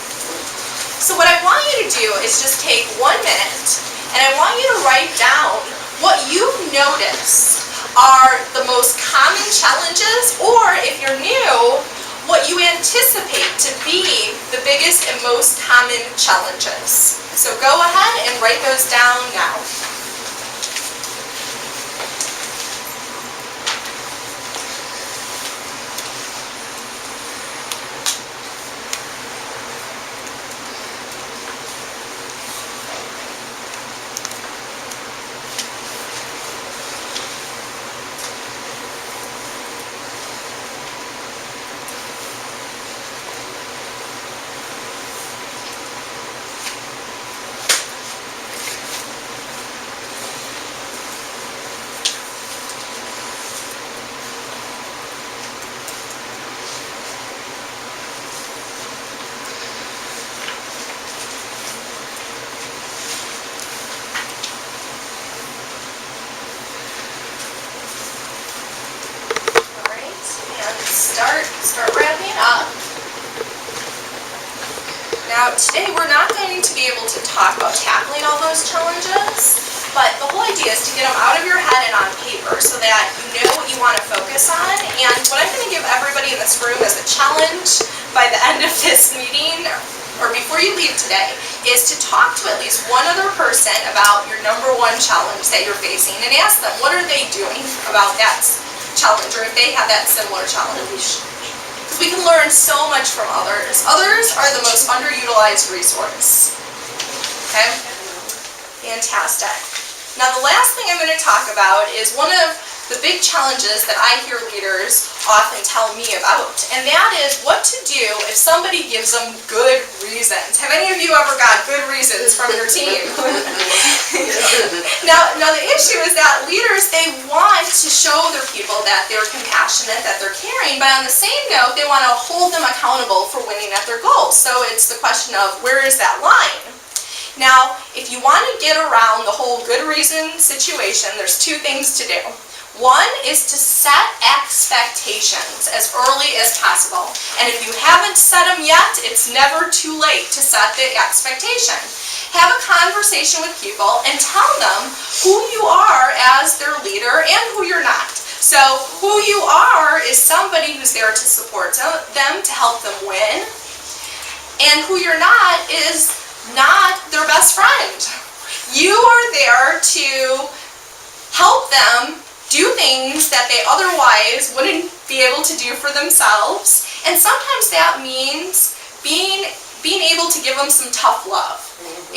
So what I want you to do is just take 1 minute and I want you to write down what you've noticed are the most common challenges, or if you're new, what you anticipate to be the biggest and most common challenges. So go ahead and write those down now. Start wrapping up. Now today we're not going to be able to talk about tackling all those challenges, but the whole idea is to get them out of your head and on paper so that you know what you want to focus on. And what I'm going to give everybody in this room as a challenge by the end of this meeting, or before you leave today, is to talk to at least one other person about your number 1 challenge that you're facing and ask them what are they doing about that challenge, or if they have that similar challenge. Because we can learn so much from others. Others are the most underutilized resource. Okay? Fantastic. Now the last thing I'm going to talk about is one of the big challenges that I hear leaders often tell me about. And that is what to do if somebody gives them good reasons. Have any of you ever got good reasons from your team? Now the issue is that leaders, they want to show their people that they're compassionate, that they're caring, but on the same note, they want to hold them accountable for winning at their goals. So it's the question of, where is that line? Now, if you want to get around the whole good reason situation, there's two things to do. One is to set expectations as early as possible. And if you haven't set them yet, it's never too late to set the expectation. Have a conversation with people and tell them who you are as their leader and who you're not. So who you are is somebody who's there to support them, to help them win. And who you're not is not their best friend. You are there to help them do things that they otherwise wouldn't be able to do for themselves. And sometimes that means being able to give them some tough love.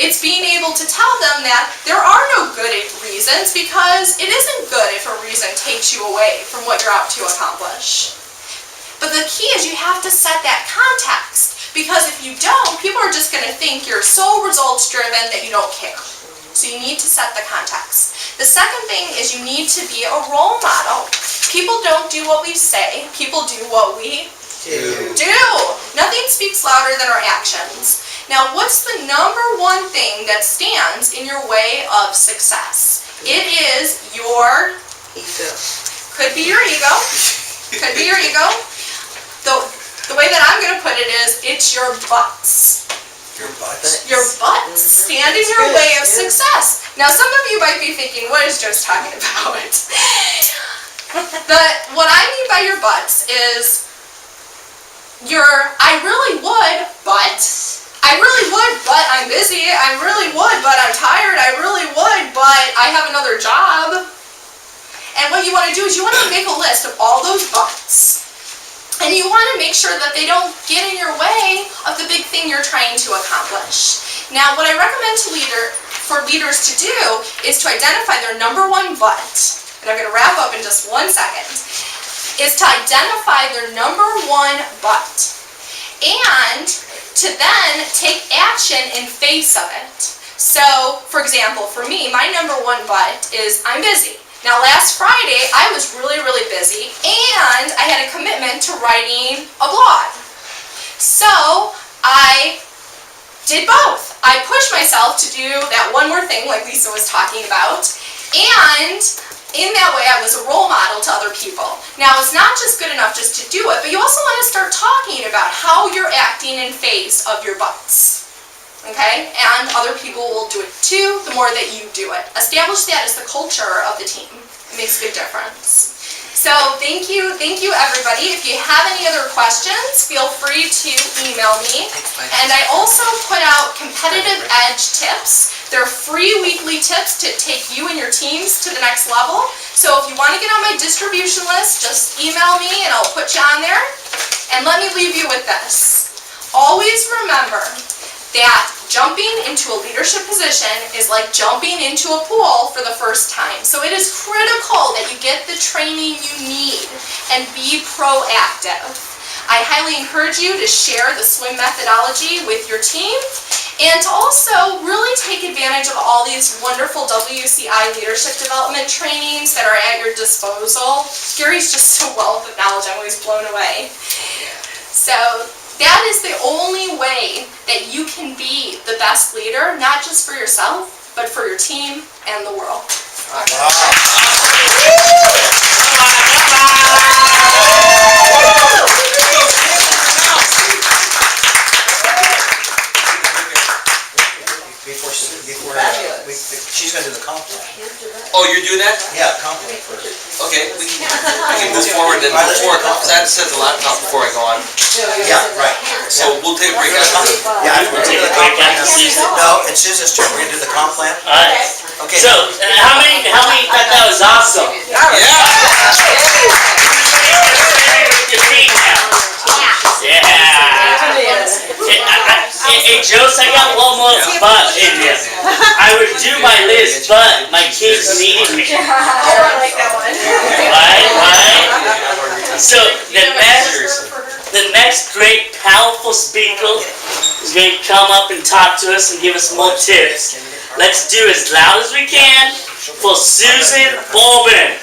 It's being able to tell them that there are no good reasons, because it isn't good if a reason takes you away from what you're out to accomplish. But the key is you have to set that context, because if you don't, people are just going to think you're so results driven that you don't care. So you need to set the context. The second thing is you need to be a role model. People don't do what we say, people do what we do. Nothing speaks louder than our actions. Now, what's the number one thing that stands in your way of success? It is your
Ego.
Could be your ego. Could be your ego. The way that I'm going to put it is, it's your butts.
Your butts.
Your butts stand in your way of success. Now, some of you might be thinking, what is Joe's talking about? What I mean by your butts is I really would, but I'm busy. I really would, but I'm tired. I really would, but I have another job. And what you want to do is you want to make a list of all those buts. And you want to make sure that they don't get in your way of the big thing you're trying to accomplish. Now, what I recommend for leaders to do is to identify their number one butt, and I'm going to wrap up in just 1 second, is to identify their number one butt, and to then take action in face of it. So, for example, for me, my number one butt is I'm busy. Now, last Friday, I was really, really busy, and I had a commitment to writing a blog. So, I did both. I pushed myself to do that one more thing like Lisa was talking about, and in that way, I was a role model to other people. Now, it's not just good enough just to do it, but you also want to start talking about how you're acting in face of your butts. Okay? And other people will do it too, the more that you do it. Establish that as the culture of the team. It makes a big difference. So thank you everybody. If you have any other questions, feel free to email me. And I also put out competitive edge tips. They're free weekly tips to take you and your teams to the next level. So if you want to get on my distribution list, just email me and I'll put you on there. And let me leave you with this. Always remember that jumping into a leadership position is like jumping into a pool for the first time. So it is critical that you get the training you need and be proactive. I highly encourage you to share the swim methodology with your team and to also really take advantage of all these wonderful W.C.I. leadership development trainings that are at your disposal. Gary's just a wealth of knowledge. I'm always blown away. So that is the only way that you can be the best leader, not just for yourself, but for your team and the world.
She's gonna do the comp plan.
Oh, you're doing that?
Yeah, comp plan first.
Okay, we can move forward and before, because I had to set the laptop before I go on.
Yeah, right.
So we'll take a break after.
Yeah, we'll take the comp plan. No, it's Susan's turn. We're gonna do the comp plan.
Alright,
Okay.
so, how many thought that was awesome?
Yeah!
Your feet now. Yeah. Hey, Jose, I got one more butt in you. I would do my list, but my kids needed me.
I don't like that one.
Right? So the next great powerful speaker is going to come up and talk to us and give us more tips. Let's do as loud as we can for Susan Bourbon.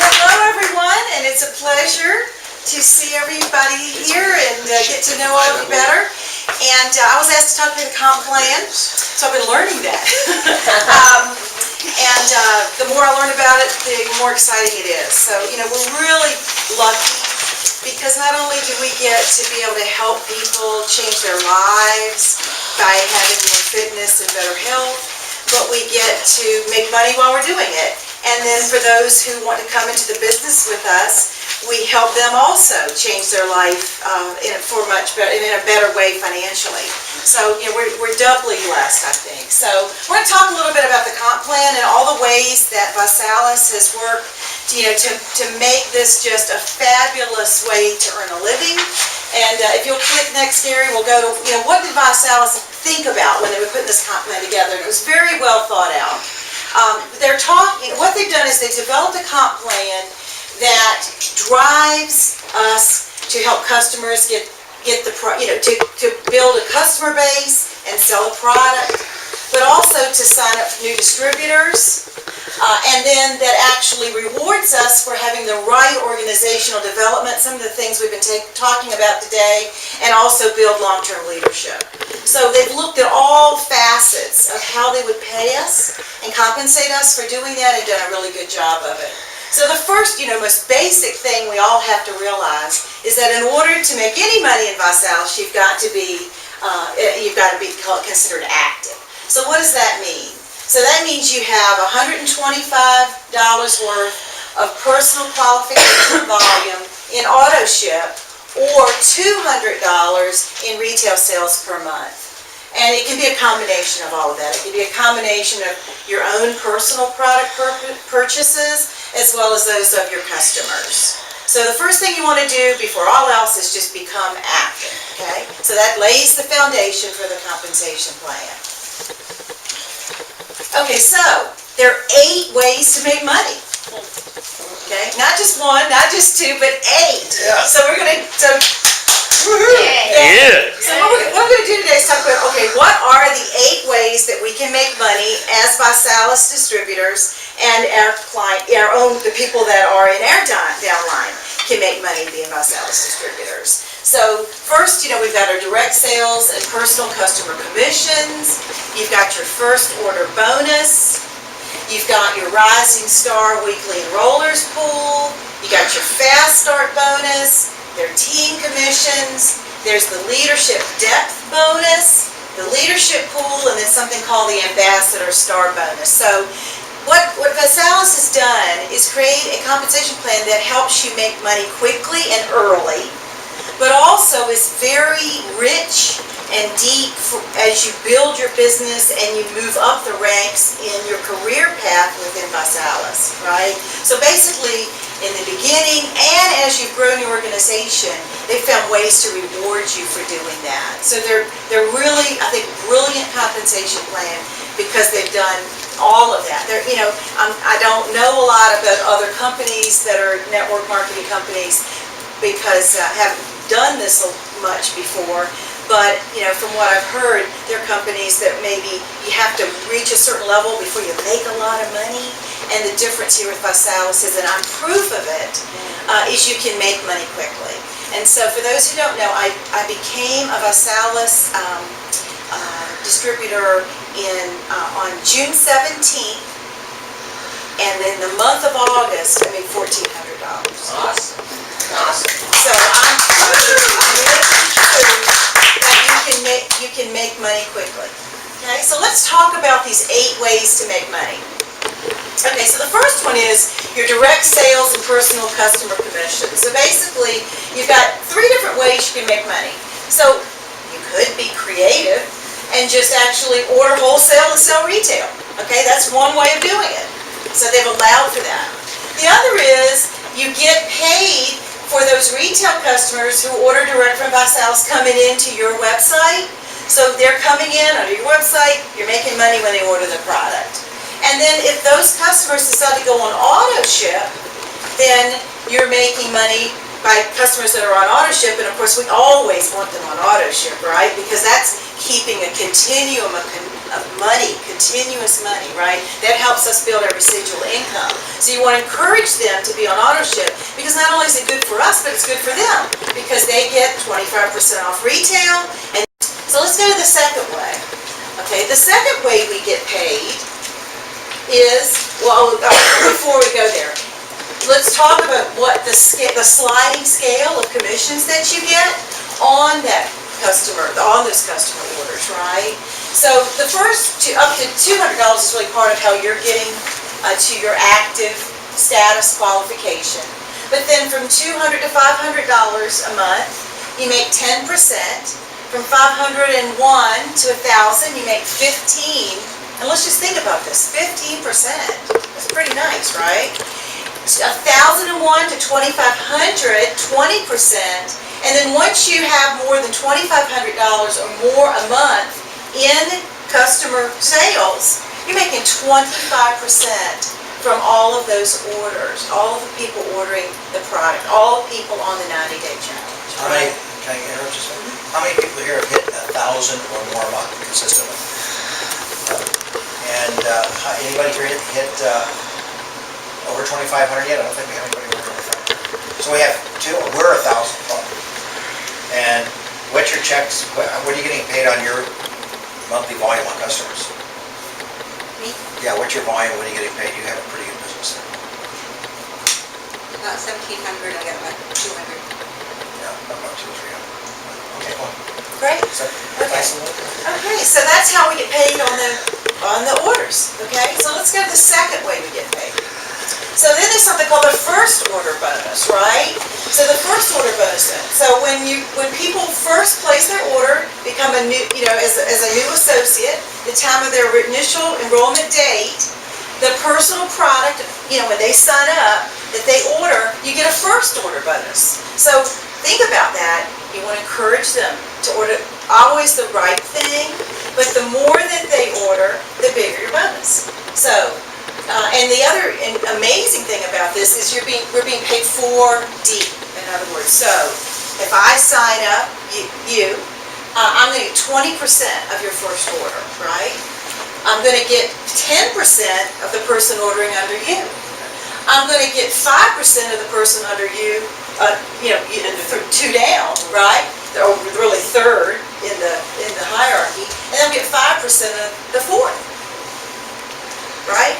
Hello, everyone, and it's a pleasure to see everybody here and get to know all of you better. And I was asked to talk about the comp plan, so I've been learning that. The more I learn about it, the more exciting it is. So, we're really lucky because not only do we get to be able to help people change their lives by having more fitness and better health, but we get to make money while we're doing it. And then for those who want to come into the business with us, we help them also change their life in a better way financially. So, we're doubly blessed, I think. So, we're going to talk a little bit about the comp plan and all the ways that V-Salis has worked, to make this just a fabulous way to earn a living. And if you'll click next, Gary, we'll go to, what did V-Salis think about when they were putting this comp plan together? And it was very well thought out. What they've done is they've developed a comp plan that drives us to help customers to build a customer base and sell a product, but also to sign up new distributors, and then that actually rewards us for having the right organizational development, some of the things we've been talking about today, and also build long-term leadership. So they've looked at all facets of how they would pay us and compensate us for doing that and done a really good job of it. So the first, most basic thing we all have to realize is that in order to make any money in V-Salis, you've got to be considered active. So what does that mean? So that means you have $125 worth of personal qualification volume in auto ship or $200 in retail sales per month. And it can be a combination of all of that. It can be a combination of your own personal product purchases as well as those of your customers. So the first thing you want to do before all else is just become active, okay? So that lays the foundation for the compensation plan. Okay, so there are 8 ways to make money. Okay, not just 1, not just 2, but 8.
Yeah.
So we're going to,
Yeah.
So what we're going to do today is talk about, okay, what are the 8 ways that we can make money as V-Salis distributors and the people that are in our downline can make money being V-Salis distributors. So first, we've got our direct sales and personal customer commissions. You've got your first order bonus. You've got your Rising Star Weekly Enrollers Pool. You got your Fast Start bonus. Their team commissions. There's the Leadership Depth bonus, the Leadership Pool, and then something called the Ambassador Star bonus. So what V-Salis has done is create a compensation plan that helps you make money quickly and early, but also is very rich and deep as you build your business and you move up the ranks in your career path within V-Salis, right? So basically, in the beginning and as you've grown your organization, they've found ways to reward you for doing that. So they're really, I think, brilliant compensation plan because they've done all of that. I don't know a lot about other companies that are network marketing companies because I haven't done this much before. But, from what I've heard, there are companies that maybe you have to reach a certain level before you make a lot of money. And the difference here with V-Salis is, and I'm proof of it, is you can make money quickly. And so for those who don't know, I became a V-Salis distributor on June 17th. And in the month of August, I made $1,400.
Awesome.
So I'm that you can make money quickly. Okay, so let's talk about these 8 ways to make money. Okay, so the first one is your direct sales and personal customer commission. So basically, you've got 3 different ways you can make money. So you could be creative and just actually order wholesale and sell retail. Okay, that's one way of doing it. So they've allowed for that. The other is you get paid for those retail customers who order direct from Vassals coming into your website. So they're coming in under your website, you're making money when they order the product. And then if those customers decide to go on auto ship, then you're making money by customers that are on auto ship, and of course we always want them on auto ship, right? Because that's keeping a continuum of money, continuous money, right? That helps us build our residual income. So you want to encourage them to be on auto ship, because not only is it good for us, but it's good for them, because they get 25% off retail. And so let's go to the second way. Okay, the second way we get paid is, well, before we go there, let's talk about what the sliding scale of commissions that you get on that customer, on those customer orders, right? So the first up to $200 is really part of how you're getting to your active status qualification. But then from $200 to $500 a month, you make 10%. From 501 to 1,000, you make 15. And let's just think about this, 15%. That's pretty nice, right? 1,001 to 2,500, 20%. And then once you have more than $2,500 or more a month in customer sales, you're making 25% from all of those orders, all of the people ordering the product, all the people on the 90-day challenge.
How many, can I interrupt just a second? How many people here have hit 1,000 or more a month consistently? And anybody here hit over 2,500 yet? I don't think we have anybody over 2,500. So we have we're 1,000 club. And what's your checks, what are you getting paid on your monthly volume on customers?
Me?
Yeah, what's your volume, what are you getting paid? You have a pretty good business there.
About 1,700, I got about 200.
Yeah, about 200 or 300. Okay, well.
Great.
So,
Okay. Okay, so that's how we get paid on the orders, okay? So let's go to the second way we get paid. So then there's something called the first order bonus, right? So the first order bonus, so when people first place their order, become a new, as a new associate, the time of their initial enrollment date, the personal product, when they sign up, that they order, you get a first order bonus. So think about that. You want to encourage them to order always the right thing, but the more that they order, the bigger your bonus. So, and the other amazing thing about this is we're being paid 4D, in other words. So, if I sign up, I'm going to get 20% of your first order, right? I'm going to get 10% of the person ordering under you. I'm going to get 5% of the person under you, two down, right? Or really third in the hierarchy, and I'll get 5% of the fourth, right?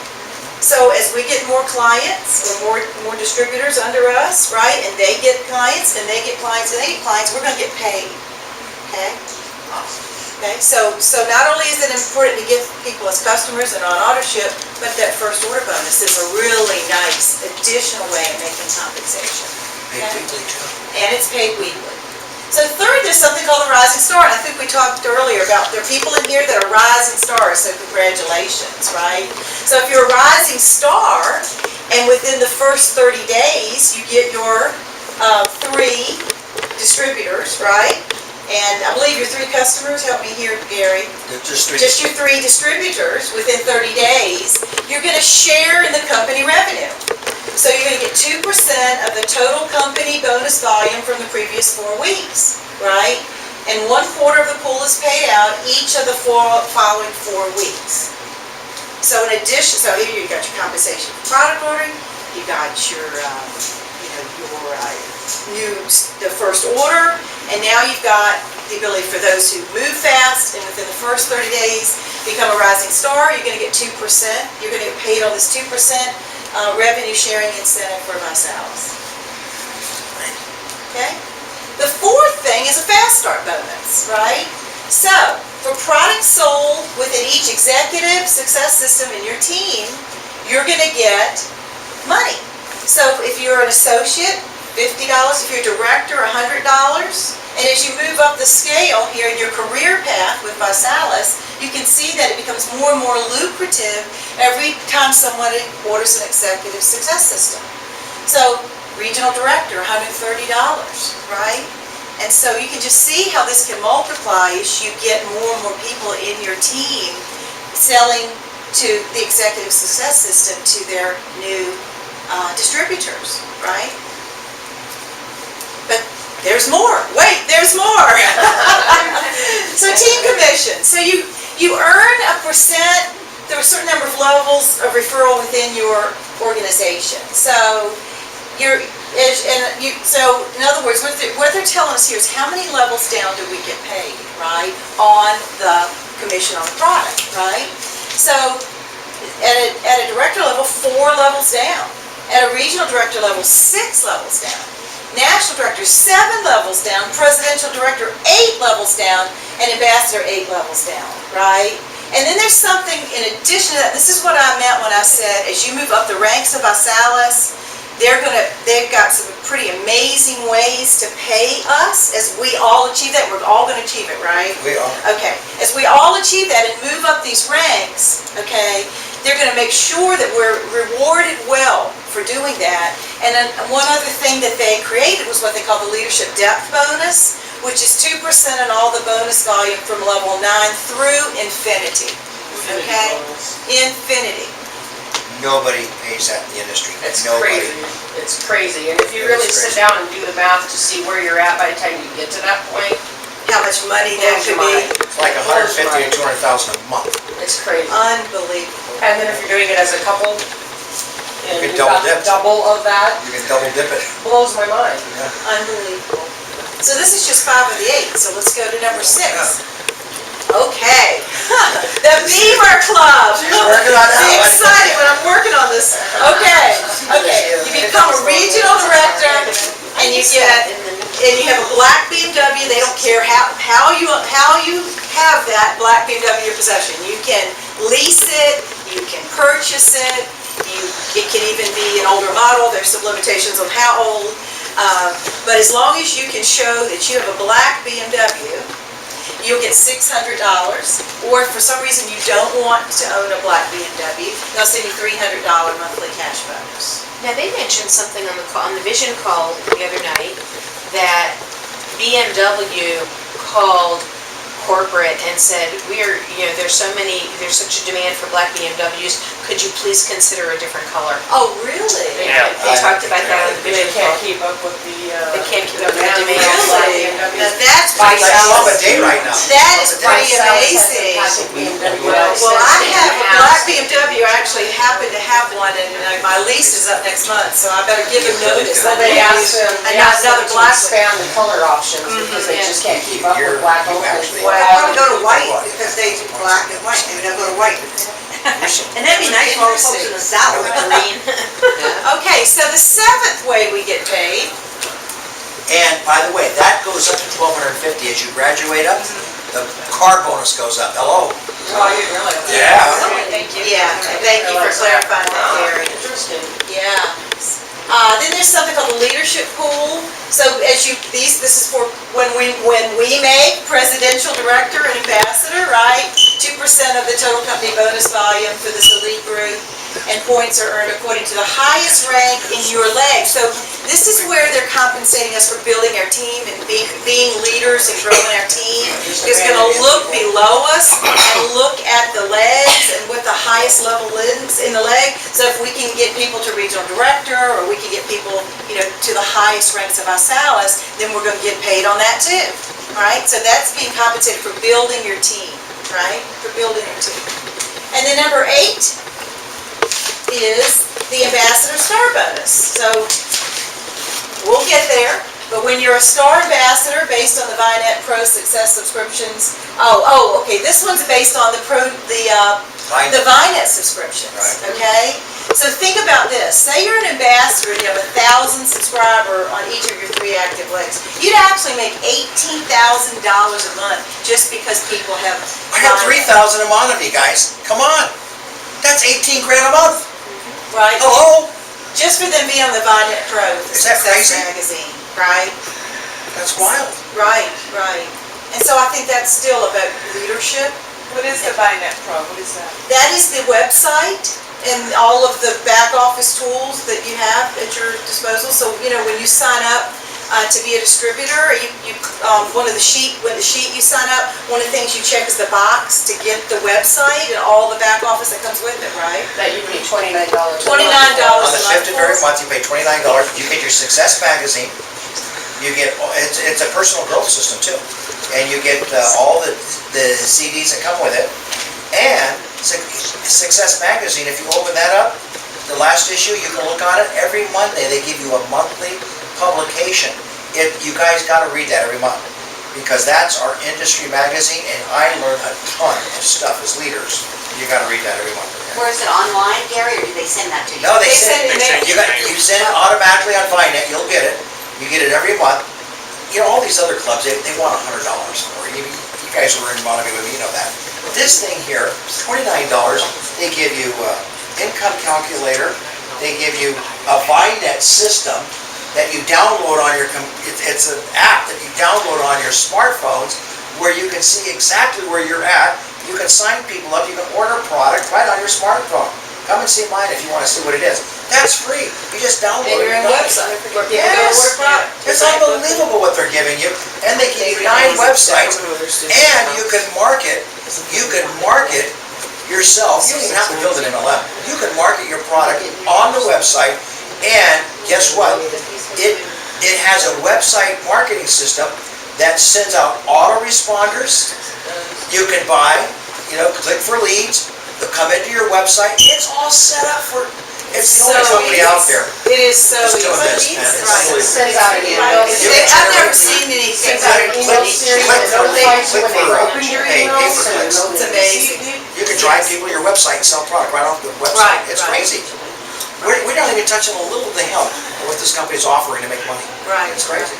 So as we get more clients or more distributors under us, right, and they get clients, and they get clients, and they get clients, we're going to get paid. Okay. Okay. So not only is it important to give people as customers and on auto ship, but that first order bonus is a really nice additional way of making compensation.
Paid weekly too.
And it's paid weekly. So third, there's something called a rising star, and I think we talked earlier about there are people in here that are rising stars, so congratulations, right? So if you're a rising star, and within the first 30 days, you get your 3 distributors, right? And I believe your 3 customers, help me here, Gary.
Just 3.
Just your 3 distributors within 30 days, you're going to share in the company revenue. So you're going to get 2% of the total company bonus volume from the previous 4 weeks, right? And 1/4 of the pool is paid out each of the following 4 weeks. So in addition, so here you got your compensation for product ordering, you got your, the first order, and now you've got the ability for those who move fast and within the first 30 days become a rising star. You're going to get 2%. You're going to get paid on this 2%. Revenue sharing incentive for Massari. Okay? The fourth thing is a fast start bonus, right? So, for products sold within each executive success system in your team, you're going to get money. So, if you're an associate, $50. If you're a director, $100. And as you move up the scale here in your career path with Massari, you can see that it becomes more and more lucrative every time somebody orders an executive success system. So
Regional director, $130, right? And so you can just see how this can multiply as you get more and more people in your team selling to the executive success system to their new distributors, right? But there's more. Wait, there's more. So team commission. So you earn a percent. There are a certain number of levels of referral within your organization. So so in other words, what they're telling us here is how many levels down do we get paid, right, on the commission on the product, right? So at a director level, 4 levels down. At a regional director level, 6 levels down. National director, 7 levels down. Presidential director, 8 levels down. And ambassador, 8 levels down, right? And then there's something in addition to that. This is what I meant when I said, as you move up the ranks of Visalis, they've got some pretty amazing ways to pay us as we all achieve that. We're all gonna achieve it, right?
We are.
Okay, as we all achieve that and move up these ranks, okay, they're gonna make sure that we're rewarded well for doing that. And then one other thing that they created was what they call the leadership depth bonus, which is 2% on all the bonus volume from level 9 through infinity, okay? Infinity.
Nobody pays that in the industry.
It's
Nobody.
crazy. It's crazy. And if you really sit down and do the math to see where you're at by the time you get to that point,
How much money that could be.
It's like 150 to 200,000 a month.
it's crazy.
Unbelievable.
And then if you're doing it as a couple, and
You can
you've
double
got
dip.
double of that,
You can double dip it.
blows my mind.
Unbelievable. So this is just 5 of the 8, so let's go to number 6. Okay. The Beaver Club.
Working on that
Be
one.
excited when I'm working on this. Okay. You become a regional director and you have a black BMW. They don't care how you have that black BMW in your possession. You can lease it, you can purchase it, it can even be an older model. There's some limitations on how old. But as long as you can show that you have a black BMW, you'll get $600, or if for some reason you don't want to own a black BMW, they'll send you $300 monthly cash bonus.
Now, they mentioned something on the vision call the other night, that BMW called corporate and said, there's such a demand for black BMWs, could you please consider a different color?
Oh, really?
Yeah.
They talked about that on the
They
vision
can't
call.
keep up with the,
They can't keep up with the
demand.
demand.
Really? Now that's
By
pretty
Like
Visalis.
a day right now.
That is pretty amazing. Well, I have a black BMW. I actually happen to have one, and my lease is up next month, so I better give them notice.
So they asked them
Another
to
black one.
expand the color options because they just can't keep up with black
You
owners.
actually-
Well, I want to go to white because they do black and white. Maybe they'll go to white.
And that'd be nice for all the folks in the south.
Green.
Okay, so the 7th way we get paid.
And by the way, that goes up to 1,250 as you graduate up. The car bonus goes up. Hello?
Oh, I didn't realize that.
Yeah.
Thank you.
Yeah, thank you for clarifying that, Gary.
Interesting.
Yeah. Then there's something called the leadership pool. So this is for when we make presidential director and ambassador, right? 2% of the total company bonus volume for this elite group, and points are earned according to the highest rank in your leg. So this is where they're compensating us for building our team and being leaders and growing our team. It's going to look below us and look at the legs and what the highest level is in the leg. So if we can get people to regional director, or we can get people, to the highest ranks of Visalis, then we're going to get paid on that too, right? So that's being compensated for building your team, right? For building your team. And then number 8 is the ambassador star bonus. So we'll get there, but when you're a star ambassador based on the Vinet Pro Success subscriptions, okay, this one's based on the Vinet subscriptions, okay? So think about this. Say you're an ambassador and you have 1,000 subscriber on each of your 3 active legs. You'd actually make $18,000 a month just because people have.
I have 3,000 a month of you guys. Come on. That's 18 grand a month.
Right?
Hello?
Just for them being on the Vinet Pro, the
Is that
Success
crazy?
magazine, right?
That's wild.
Right. And so I think that's still about leadership.
What is the Vinet Pro? What is that?
That is the website and all of the back office tools that you have at your disposal. So, when you sign up to be a distributor, when the sheet you sign up, one of the things you check is the box to get the website and all the back office that comes with it, right?
That you pay $29.
$29
On
a
the 5th of every month, you pay $29, you get your Success magazine, you get, it's a personal growth system too, and you get all the CDs that come with it, and Success magazine, if you open that up, the last issue, you can look on it, every Monday they give you a monthly publication. You guys gotta read that every month, because that's our industry magazine, and I learn a ton of stuff as leaders. You gotta read that every month.
Where is it, online, Gary, or do they send that to you?
No, they send
send
it,
it.
you send it automatically on Vinet, you'll get it. You get it every month. All these other clubs, they want $100 for it. You guys were in Monterey with me, you know that. But this thing here, $29, they give you income calculator, they give you a Vinet system that you download on it's an app that you download on your smartphones where you can see exactly where you're at. You can sign people up, you can order product right on your smartphone. Come and see mine if you want to see what it is. That's free. You just download
And
it.
your own website.
Yes. It's unbelievable what they're giving you. And they give you 9 websites, and you can market yourself. You don't even have to build an MLM. You can market your product on the website, and guess what? It has a website marketing system that sends out autoresponders. You can buy, click for leads, they'll come into your website. It's all set up for, it's the only company out there.
It is so
That's
easy.
doing this, man. It's
Right.
unbelievable.
Sends out an email.
I've never seen anything
Sends out an
like
email
it.
series
Click
that
for it.
notifies you when
Click
they
for it.
open your
Pay
email.
for clicks.
It's amazing.
You can drive people to your website and sell product right off the website.
Right,
It's
right.
crazy. We're not even touching a little thing of what this company's offering to make money.
Right.
It's crazy.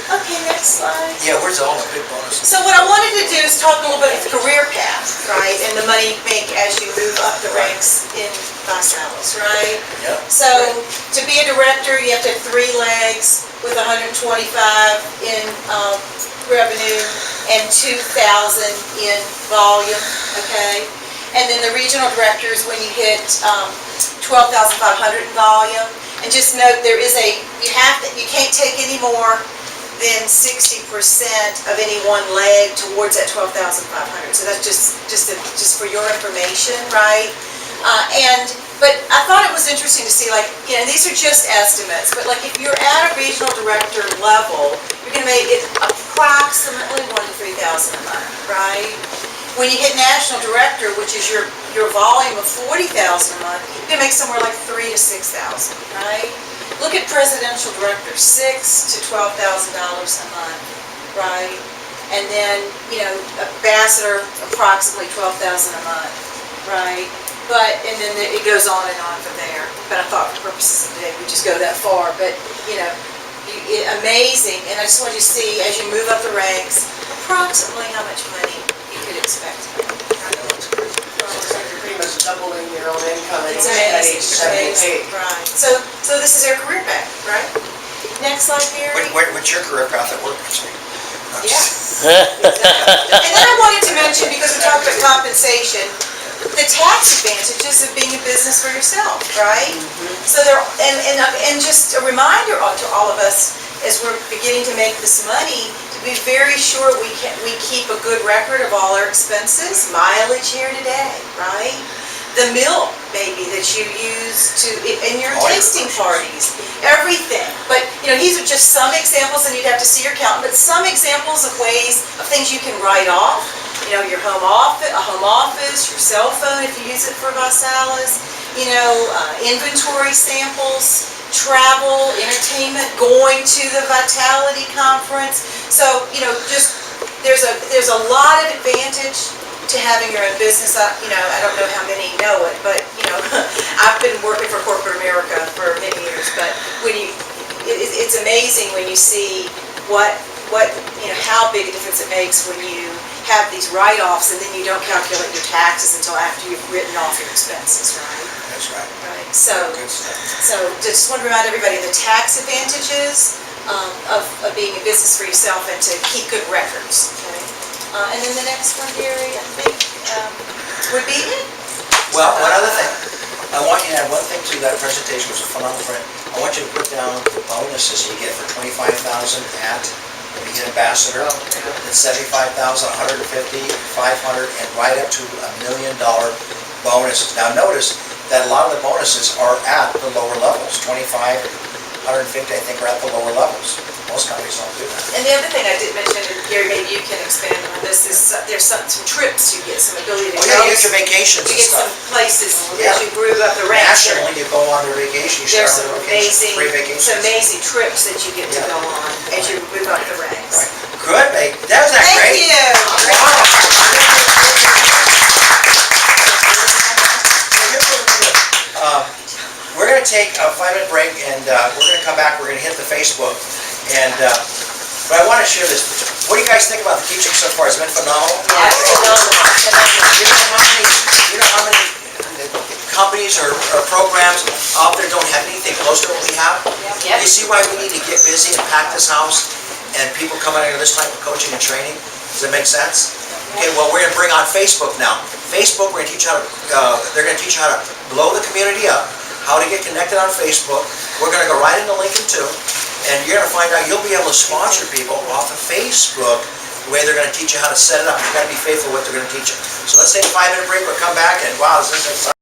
Okay, next slide.
Yeah, where's all the big bonuses?
So what I wanted to do is talk a little bit of the career path, right, and the money you make as you move up the ranks in Vasalis, right?
Yep.
So to be a director, you have to have 3 legs with 125 in revenue and 2,000 in volume, okay? And then the regional directors, when you hit 12,500 in volume, and just note there is you can't take any more than 60% of any one leg towards that 12,500. So that's just for your information, right? But I thought it was interesting to see, these are just estimates, but if you're at a regional director level, you're gonna make it approximately 1,000 to 3,000 a month, right? When you hit national director, which is your volume of 40,000 a month, you're gonna make somewhere like 3,000 to 6,000, right? Look at presidential director, $6,000 to $12,000 a month, right? And then, ambassador, approximately 12,000 a month, right? And then it goes on and on from there. But I thought for purposes of today, we just go that far. But, amazing. And I just want you to see, as you move up the ranks, approximately how much money you could expect to make.
You're pretty much doubling your own income at
It's
age
amazing,
78.
right. So this is their career path, right? Next slide, Gary.
What's your career path at work?
Yeah. And then I wanted to mention, because we talked about compensation, the tax advantages of being a business for yourself, right? So and just a reminder to all of us, as we're beginning to make this money, to be very sure we keep a good record of all our expenses, mileage here today, right? The milk, maybe, that you use in your tasting parties, everything. But, these are just some examples, and you'd have to see your accountant, but some examples of ways of things you can write off. Your home office, your cell phone if you use it for Vasalis, inventory samples, travel, entertainment, going to the Vitality Conference. So, there's a lot of advantage to having your own business. I don't know how many know it, but, I've been working for corporate America for many years, but it's amazing when you see how big a difference it makes when you have these write-offs and then you don't calculate your taxes until after you've written off your expenses, right?
That's right.
Right, so
Good stuff.
just want to remind everybody the tax advantages of being a business for yourself and to keep good records, okay? And then the next one, Gary, I think, would be it.
Well, one other thing. I want you to add one thing to that presentation, which was a phenomenal print. I want you to put down the bonuses you get for 25,000 at the Beacon Ambassador, then 75,000, 150, 500, and right up to $1 million bonuses. Now notice that a lot of the bonuses are at the lower levels, 25, 150, I think, are at the lower levels. Most companies don't do that.
And the other thing I did mention, and Gary, maybe you can expand on this, is there's some trips you get, some ability to
Oh
go.
yeah, you get your vacations
You
and
get some
stuff.
places
Yeah.
that you grew up the ranks.
Nationally, you go on their vacation, you
There's
start
some
on their vacation, free
amazing,
vacations.
some amazing trips that you get to
Yeah.
go on as you move up the ranks.
Right. Good, babe. That was that
Thank
great?
you.
Wow. We're going to take a 5-minute break, and we're going to come back. We're going to hit the Facebook, and but I want to share this. What do you guys think about the teaching so far? It's been phenomenal. You know how many companies or programs out there don't have anything close to what we have?
Yep.
You see why we need to get busy and pack this house, and people come out into this type of coaching and training? Does it make sense? Okay, well, we're going to bring on Facebook now. Facebook, we're going to teach you how to, they're going to teach you how to blow the community up, how to get connected on Facebook. We're going to go right into Lincoln too, and you're going to find out you'll be able to sponsor people off of Facebook. The way they're going to teach you how to set it up. You've got to be faithful to what they're going to teach you. So let's take a 5-minute break. We'll come back, and wow, this is exciting.